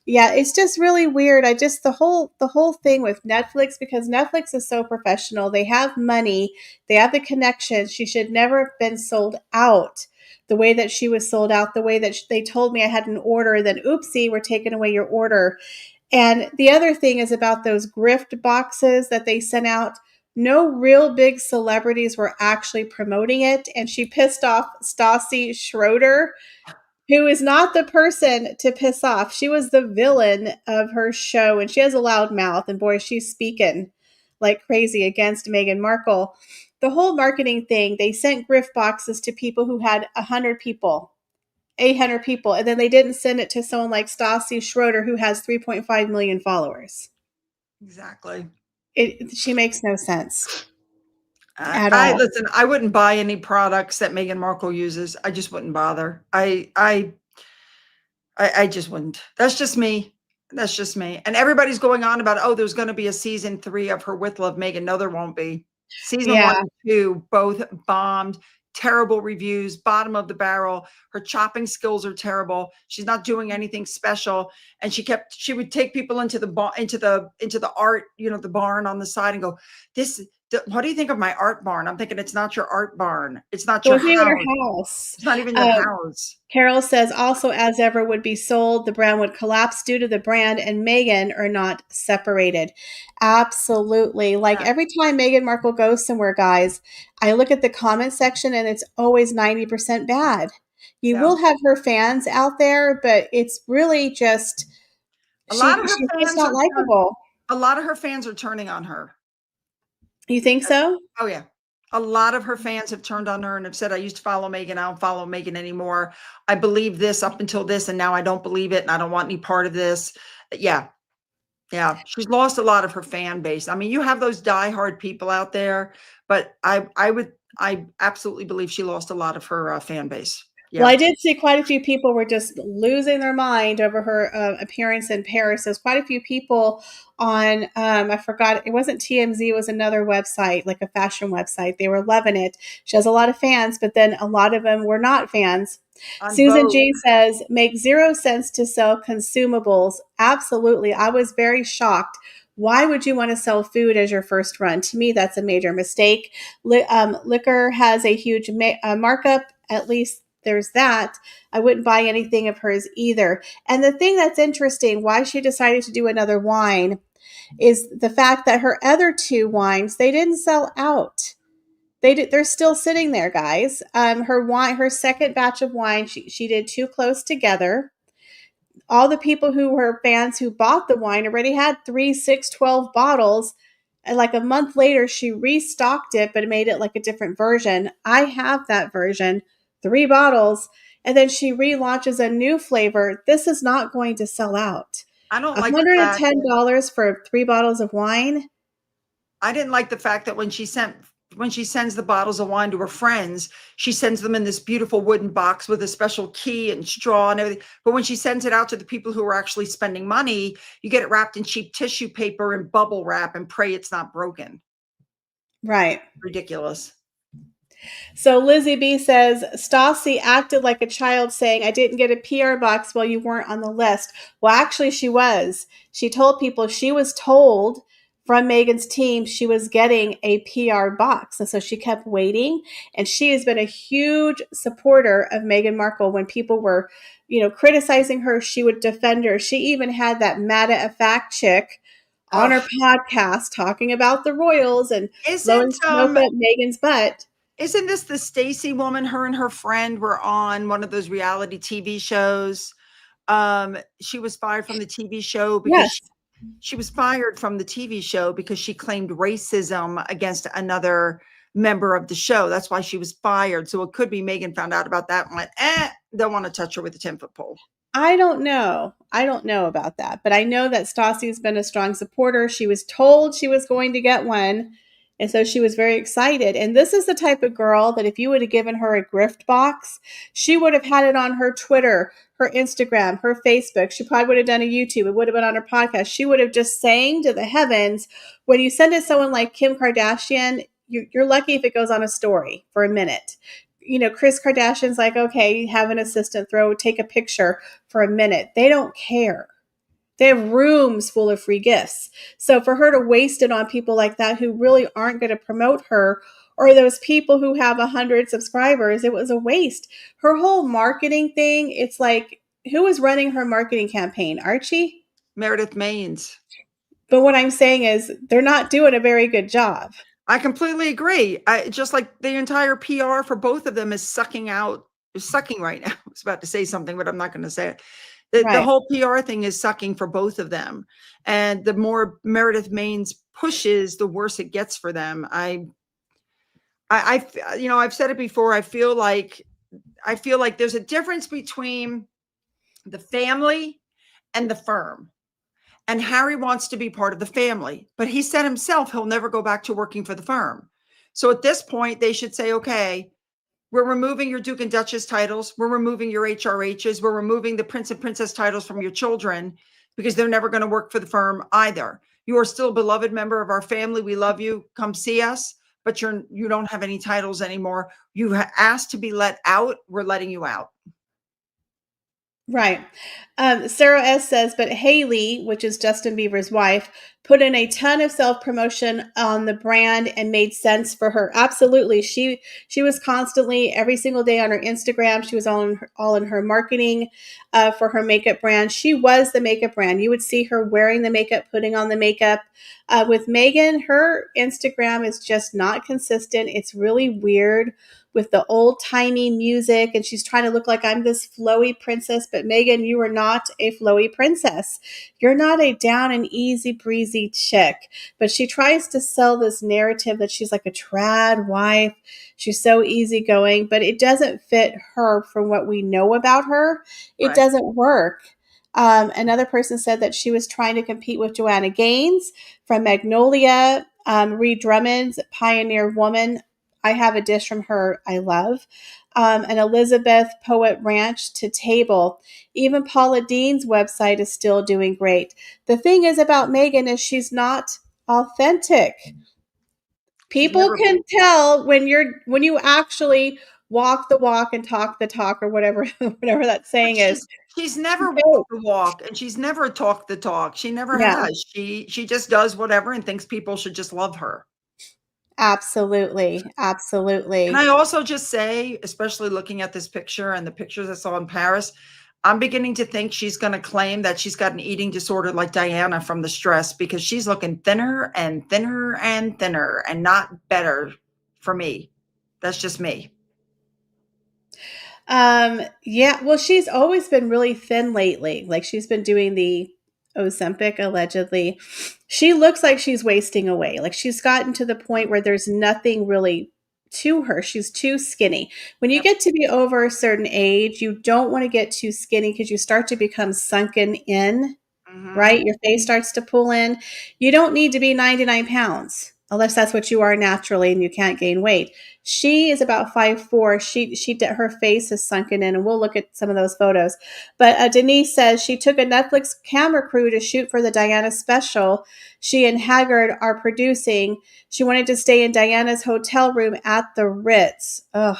Yeah, it's just really weird. The whole thing with Netflix, because Netflix is so professional. They have money, they have the connections. She should never have been sold out the way that she was sold out, the way that they told me I had an order, then oopsie, we're taking away your order. And the other thing is about those grift boxes that they sent out. No real big celebrities were actually promoting it. And she pissed off Stassi Schroeder, who is not the person to piss off. She was the villain of her show, and she has a loud mouth. And boy, she's speaking like crazy against Meghan Markle. The whole marketing thing, they sent grift boxes to people who had 100 people, 800 people, and then they didn't send it to someone like Stassi Schroeder, who has 3.5 million followers. Exactly. She makes no sense at I all. listen. I wouldn't buy any products that Meghan Markle uses. I just wouldn't bother. I just wouldn't. That's just me. That's just me. And everybody's going on about, oh, there's going to be a season 3 of Her With Love, Meghan. No, there won't be. Season 1 Yeah. and 2 both bombed. Terrible reviews, bottom of the barrel. Her chopping skills are terrible. She's not doing anything special. And she would take people into the art, the barn on the side and go, what do you think of my art barn? I'm thinking, it's not your art barn. It's not It your wasn't even house. her house. It's not even your house. Carol says, also, as ever, would be sold. The brand would collapse due to the brand and Meghan are not separated. Absolutely. Like every time Meghan Markle goes somewhere, guys, I look at the comment section and it's always 90% bad. You will have her fans out there, but it's really just she's just not likable. A lot of her fans are turning on her. You think so? Oh yeah. A lot of her fans have turned on her and have said, I used to follow Meghan. I don't follow Meghan anymore. I believe this up until this, and now I don't believe it, and I don't want any part of this. Yeah. Yeah. She's lost a lot of her fan base. I mean, you have those diehard people out there, but I absolutely believe she lost a lot of her fan base. Yeah. Well, I did see quite a few people were just losing their mind over her appearance in Paris. There's quite a few people on, I forgot, it wasn't TMZ, it was another website, like a fashion website. They were loving it. She has a lot of fans, but then a lot of them were not fans. Susan G says, make 0 sense to sell consumables. Absolutely. I was very shocked. Why would you want to sell food as your first run? To me, that's a major mistake. Liquor has a huge markup, at least there's that. I wouldn't buy anything of hers either. And the thing that's interesting, why she decided to do another wine, is the fact that her other 2 wines, they didn't sell out. They're still sitting there, guys. Her second batch of wine, she did 2 close together. All the people who were fans who bought the wine already had 3, 6, 12 bottles. And like a month later, she restocked it, but made it like a different version. I have that version, 3 bottles. And then she relaunches a new flavor. This is not going to sell out. I don't like $110 for 3 bottles of wine. I didn't like the fact that when she sends the bottles of wine to her friends, she sends them in this beautiful wooden box with a special key and straw and everything. But when she sends it out to the people who are actually spending money, you get it wrapped in cheap tissue paper and bubble wrap and pray it's not broken. Right. Ridiculous. So Lizzie B says, Stassi acted like a child saying, I didn't get a PR box while you weren't on the list. Well, actually, she was. She told people she was told from Meghan's team she was getting a PR box. And so she kept waiting. And she has been a huge supporter of Meghan Markle. When people were, criticizing her, she would defend her. She even had that Mata a fact chick on her podcast talking about the royals and blowing smoke up Meghan's butt. Isn't this the Stacey woman? Her and her friend were on one of those reality TV shows. She was fired from the TV show because She was fired from the TV show because she claimed racism against another member of the show. That's why she was fired. So it could be Megan found out about that and went, don't want to touch her with a 10-foot pole. I don't know. I don't know about that, but I know that Stassi's been a strong supporter. She was told she was going to get one, and so she was very excited. And this is the type of girl that if you would have given her a grift box, she would have had it on her Twitter, her Instagram, her Facebook. She probably would have done a YouTube. It would have been on her podcast. She would have just sang to the heavens. When you send it to someone like Kim Kardashian, you're lucky if it goes on a story for a minute. Kris Kardashian's like, okay, have an assistant take a picture for a minute. They don't care. They have rooms full of free gifts. So for her to waste it on people like that who really aren't going to promote her, or those people who have 100 subscribers, it was a waste. Her whole marketing thing, it's like, who was running her marketing campaign? Archie? Meredith Maines. But what I'm saying is they're not doing a very good job. I completely agree. Just like the entire PR for both of them is sucking right now. I was about to say something, but I'm not going to say it. The whole PR thing is sucking for both of them. And the more Meredith Maines pushes, the worse it gets for them. I've said it before. I feel like there's a difference between the family and the firm. And Harry wants to be part of the family, but he said himself he'll never go back to working for the firm. So at this point, they should say, okay, we're removing your Duke and Duchess titles. We're removing your HRHs. We're removing the Prince and Princess titles from your children because they're never going to work for the firm either. You are still a beloved member of our family. We love you. Come see us, but you don't have any titles anymore. You asked to be let out. We're letting you out. Right. Sarah S. says, but Haley, which is Justin Bieber's wife, put in a ton of self-promotion on the brand and made sense for her. Absolutely. She was constantly, every single day on her Instagram, she was all in her marketing for her makeup brand. She was the makeup brand. You would see her wearing the makeup, putting on the makeup. With Megan, her Instagram is just not consistent. It's really weird with the old-timey music, and she's trying to look like I'm this flowy princess. But Megan, you are not a flowy princess. You're not a down and easy breezy chick. But she tries to sell this narrative that she's like a trad wife. She's so easygoing, but it doesn't fit her from what we know about her. It doesn't work. Another person said that she was trying to compete with Joanna Gaines from Magnolia, Ree Drummond's Pioneer Woman. I have a dish from her I love. And Elizabeth Poet Ranch to Table. Even Paula Dean's website is still doing great. The thing is about Megan is she's not authentic. People can tell when you actually walk the walk and talk the talk, or whatever that saying is. She's never walked the walk, and she's never talked the talk. She never has. She just does whatever and thinks people should just love her. Absolutely. Absolutely. And I also just say, especially looking at this picture and the pictures I saw in Paris, I'm beginning to think she's going to claim that she's got an eating disorder like Diana from the stress, because she's looking thinner and thinner and thinner and not better for me. That's just me. Yeah, well, she's always been really thin lately. Like, she's been doing the Ozempic, allegedly. She looks like she's wasting away. Like, she's gotten to the point where there's nothing really to her. She's too skinny. When you get to be over a certain age, you don't want to get too skinny because you start to become sunken in, right? Your face starts to pull in. You don't need to be 99 pounds. Unless that's what you are naturally and you can't gain weight. She is about 5'4". Her face is sunken in, and we'll look at some of those photos. But Denise says she took a Netflix camera crew to shoot for the Diana special she and Haggard are producing. She wanted to stay in Diana's hotel room at the Ritz. Ugh.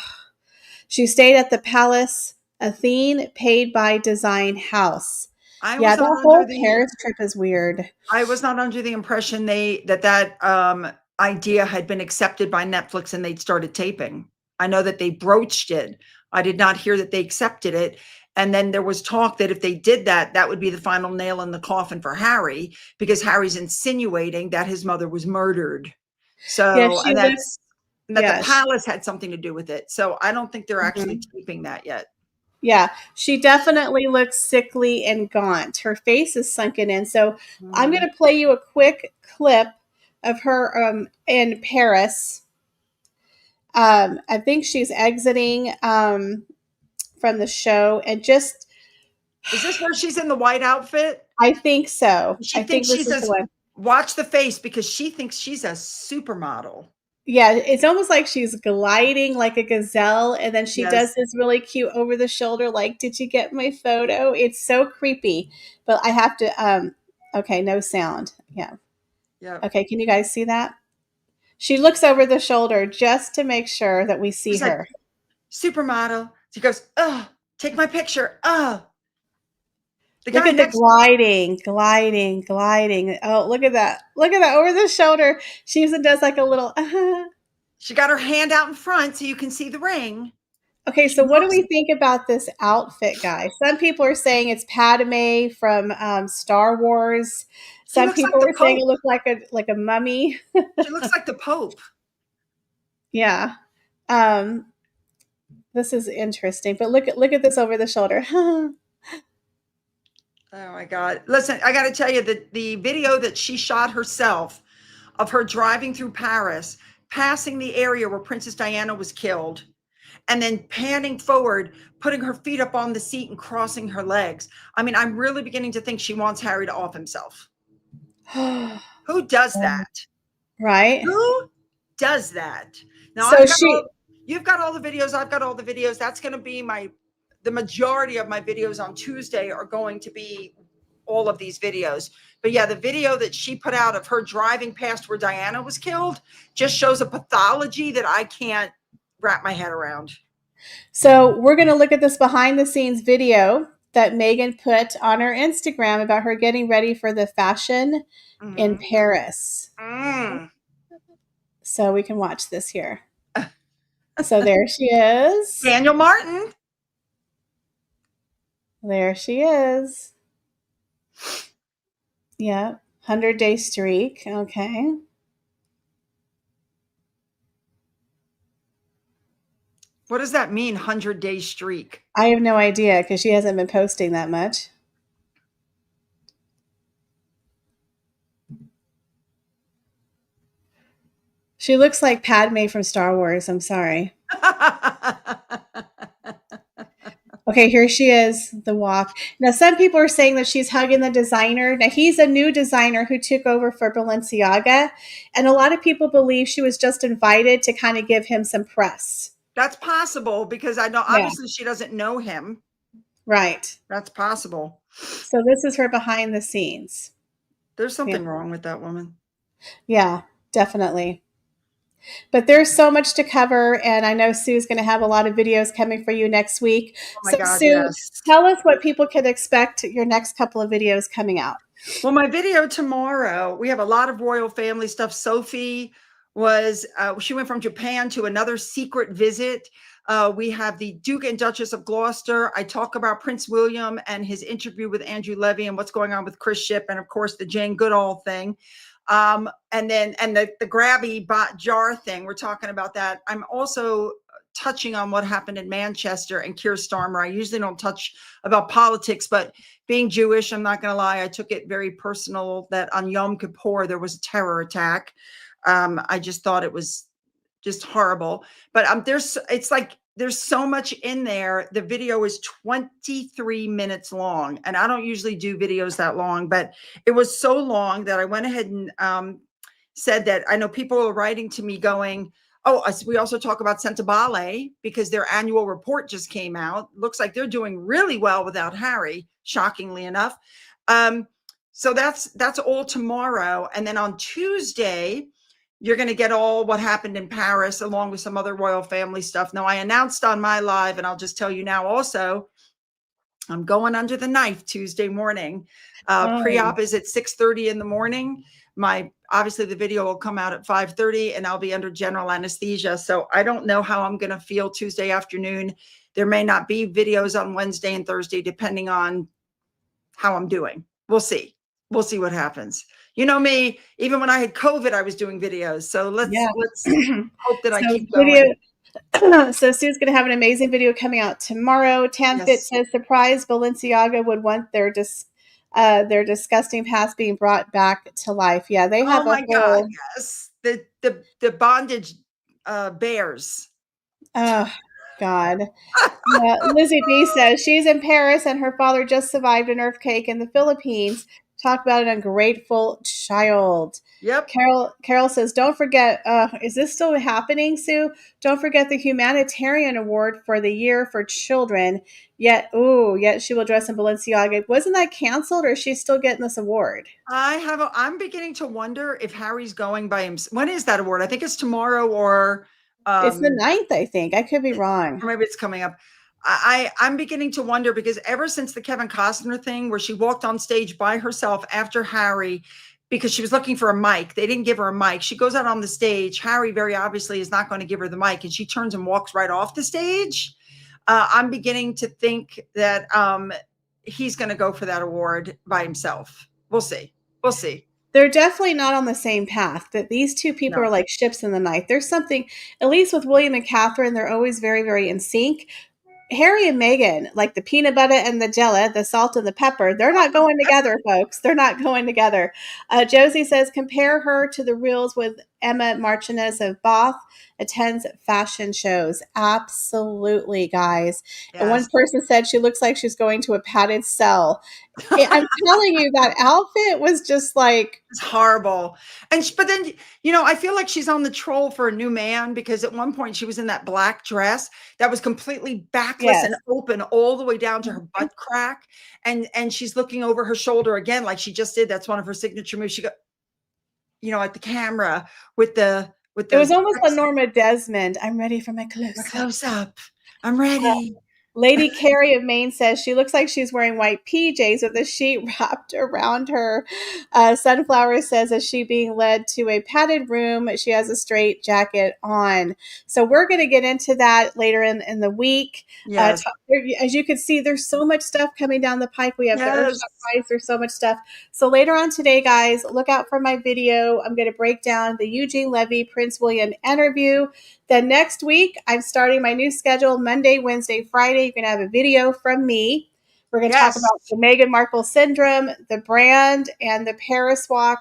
She stayed at the Palace Athene, paid by Design House. Yeah, that whole Paris trip is weird. I was not under the impression that idea had been accepted by Netflix and they'd started taping. I know that they broached it. I did not hear that they accepted it. And then there was talk that if they did that, that would be the final nail in the coffin for Harry, because Harry's insinuating that his mother was murdered. So the palace had something to do with it. So I don't think they're actually taping that yet. Yeah, she definitely looks sickly and gaunt. Her face is sunken in. So I'm going Mhm. to play you a quick clip of her in Paris. I think she's exiting from the show, and just Is this where she's in the white outfit? I think so. She I think thinks this she's is the a one. watch the face because she thinks she's a supermodel. Yeah, it's almost like she's gliding like a gazelle, and then she does Yes. this really cute over the shoulder, like, "Did you get my photo?" It's so creepy, but I have to. Okay, no sound. Yeah. Yep. Okay, can you guys see that? She looks over the shoulder just to make sure that we see She's like her. supermodel. She goes, oh, take my picture. Oh, the Look guy at the next to her, gliding, gliding, gliding. Oh, look at that. Look at that over the shoulder. She even does like a little, she got her hand out in front so you can see the ring. Okay, She so what do looks, we think about this outfit, guys? Some people are saying it's Padme from Star Wars. she Some looks like people the were saying Pope. it looked like a mummy. She looks like the Pope. Yeah. Um, this is interesting. But look at this over the shoulder. Oh my God. Listen, I got to tell you that the video that she shot herself of her driving through Paris, passing the area where Princess Diana was killed, and then panning forward, putting her feet up on the seat and crossing her legs. I mean, I'm really beginning to think she wants Harry to off himself. Who does that? Right? Who does that? Now So I've got she all you've got all the videos, I've got all the videos. That's going to be the majority of my videos on Tuesday are going to be all of these videos. But yeah, the video that she put out of her driving past where Diana was killed just shows a pathology that I can't wrap my head around. So we're going to look at this behind the scenes video that Megan put on her Instagram about her getting ready for the fashion in Mm-hmm. Paris. Mm. So we can watch this here. So there she is. Daniel Martin. There she is. Yeah. 100-day streak. Okay. What does that mean, 100-day streak? I have no idea because she hasn't been posting that much. She looks like Padme from Star Wars. I'm sorry. Okay, here she is, the walk. Now, some people are saying that she's hugging the designer. Now, he's a new designer who took over for Balenciaga. And a lot of people believe she was just invited to kind of give him some press. That's possible because I know Yeah, obviously she doesn't know him. right. That's possible. So this is her behind the scenes. There's Yeah, something wrong with that woman. yeah, definitely. But there's so much to cover, and I know Sue's going to have a lot of videos coming for you next week. Oh my So, God, Sue, yes. tell us what people can expect your next couple of videos coming out. Well, my video tomorrow, we have a lot of royal family stuff. Sophie she went from Japan to another secret visit. We have the Duke and Duchess of Gloucester. I talk about Prince William and his interview with Andrew Levy and what's going on with Chris Ship, and of course the Jane Goodall thing. And the grabby bot jar thing. We're talking about that. I'm also touching on what happened in Manchester and Keir Starmer. I usually don't touch about politics, but being Jewish, I'm not going to lie, I took it very personal that on Yom Kippur there was a terror attack. I just thought it was just horrible. But there's so much in there. The video is 23 minutes long, and I don't usually do videos that long, but it was so long that I went ahead and said that I know people are writing to me going, oh, we also talk about Sentebale because their annual report just came out. Looks like they're doing really well without Harry, shockingly enough. So that's all tomorrow. And then on Tuesday, you're going to get all what happened in Paris along with some other royal family stuff. Now, I announced on my live, and I'll just tell you now also, I'm going under the knife Tuesday morning. Pre-op is at 6:30 in the morning. Obviously the video will come out at 5:30 and I'll be under general anesthesia. So I don't know how I'm going to feel Tuesday afternoon. There may not be videos on Wednesday and Thursday, depending on how I'm doing. We'll see. We'll see what happens. You know me, even when I had COVID, I was doing videos. So let's Yeah. hope that I So keep going. So Sue's going to have an amazing video coming out tomorrow. Tanfit Yes. says, surprise, Balenciaga would want their disgusting past being brought back to life. Yeah, they Oh have a my God. whole. Yes. The bondage bears. Oh, God. Lizzie B says she's in Paris and her father just survived an earthquake in the Philippines. Talk about an ungrateful child. Yep. Carol says, don't forget, is this still happening, Sue? Don't forget the humanitarian award for the year for children. Yet she will dress in Balenciaga. Wasn't that canceled or is she still getting this award? I'm beginning to wonder if Harry's going by himself. When is that award? I think it's tomorrow or It's the um ninth, I think. I could be wrong. or maybe it's coming up. I'm beginning to wonder because ever since the Kevin Costner thing where she walked on stage by herself after Harry because she was looking for a mic. They didn't give her a mic. She goes out on the stage. Harry very obviously is not going to give her the mic and she turns and walks right off the stage. I'm beginning to think that he's going to go for that award by himself. We'll see. We'll see. They're definitely not on the same path. That these two people No. are like ships in the night. There's something, at least with William and Catherine, they're always very, very in sync. Harry and Meghan, like the peanut butter and the jelly, the salt and the pepper, they're not going together, folks. They're not going together. Josie says, compare her to the reels with Emma Martinez of Bath, attends fashion shows. Absolutely, guys. And one Yes. person said she looks like she's going to a padded cell. I'm telling you, that outfit was just like, It's horrible. But then, I feel like she's on the troll for a new man because at one point she was in that black dress that was completely backless yes. and open all the way down to her butt crack. And she's looking over her shoulder again, like she just did. That's one of her signature moves. She go, at the camera with the, It was almost a Norma Desmond. I'm ready for my close-up. close up. I'm ready. Lady Carrie of Maine says she looks like she's wearing white PJs with a sheet wrapped around her. Sunflower says, is she being led to a padded room? She has a straight jacket on. So we're going to get into that later in the week. Yes. As you can see, there's so much stuff coming down the pike. We have the Yes. Earthshot Prize. There's so much stuff. So later on today, guys, look out for my video. I'm going to break down the Eugene Levy Prince William interview. Then next week, I'm starting my new schedule Monday, Wednesday, Friday. You're going to have a video from me. We're going to talk Yes. about the Meghan Markle syndrome, the brand, and the Paris walk.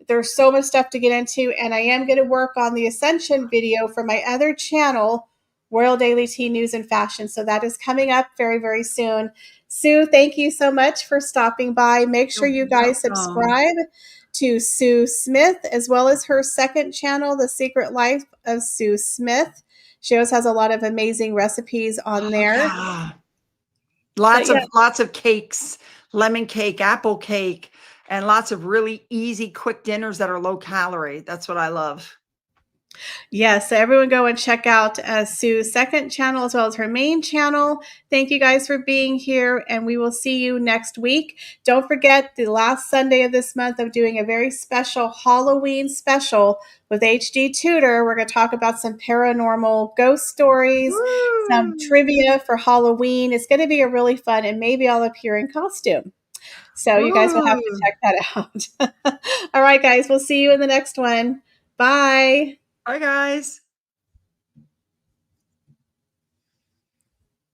There's so much stuff to get into. And I am going to work on the Ascension video for my other channel, Royal Daily Tea News and Fashion. So that is coming up very, very soon. Sue, thank you so much for stopping by. Make sure you guys subscribe to Sue Smith, as well as her second channel, The Secret Life of Sue Smith. She always has a lot of amazing recipes on there. Yeah. Lots of cakes, lemon cake, apple cake, and lots of really easy, quick dinners that are low calorie. That's what I love. Yes, so everyone go and check out Sue's second channel as well as her main channel. Thank you guys for being here, and we will see you next week. Don't forget, the last Sunday of this month, I'm doing a very special Halloween special with HD Tutor. We're going to talk about some paranormal ghost stories, some trivia for Halloween. It's going to be a really fun, and maybe I'll appear in costume. So you guys will have to check that out. All right, guys, we'll see you in the next one. Bye. Bye, guys.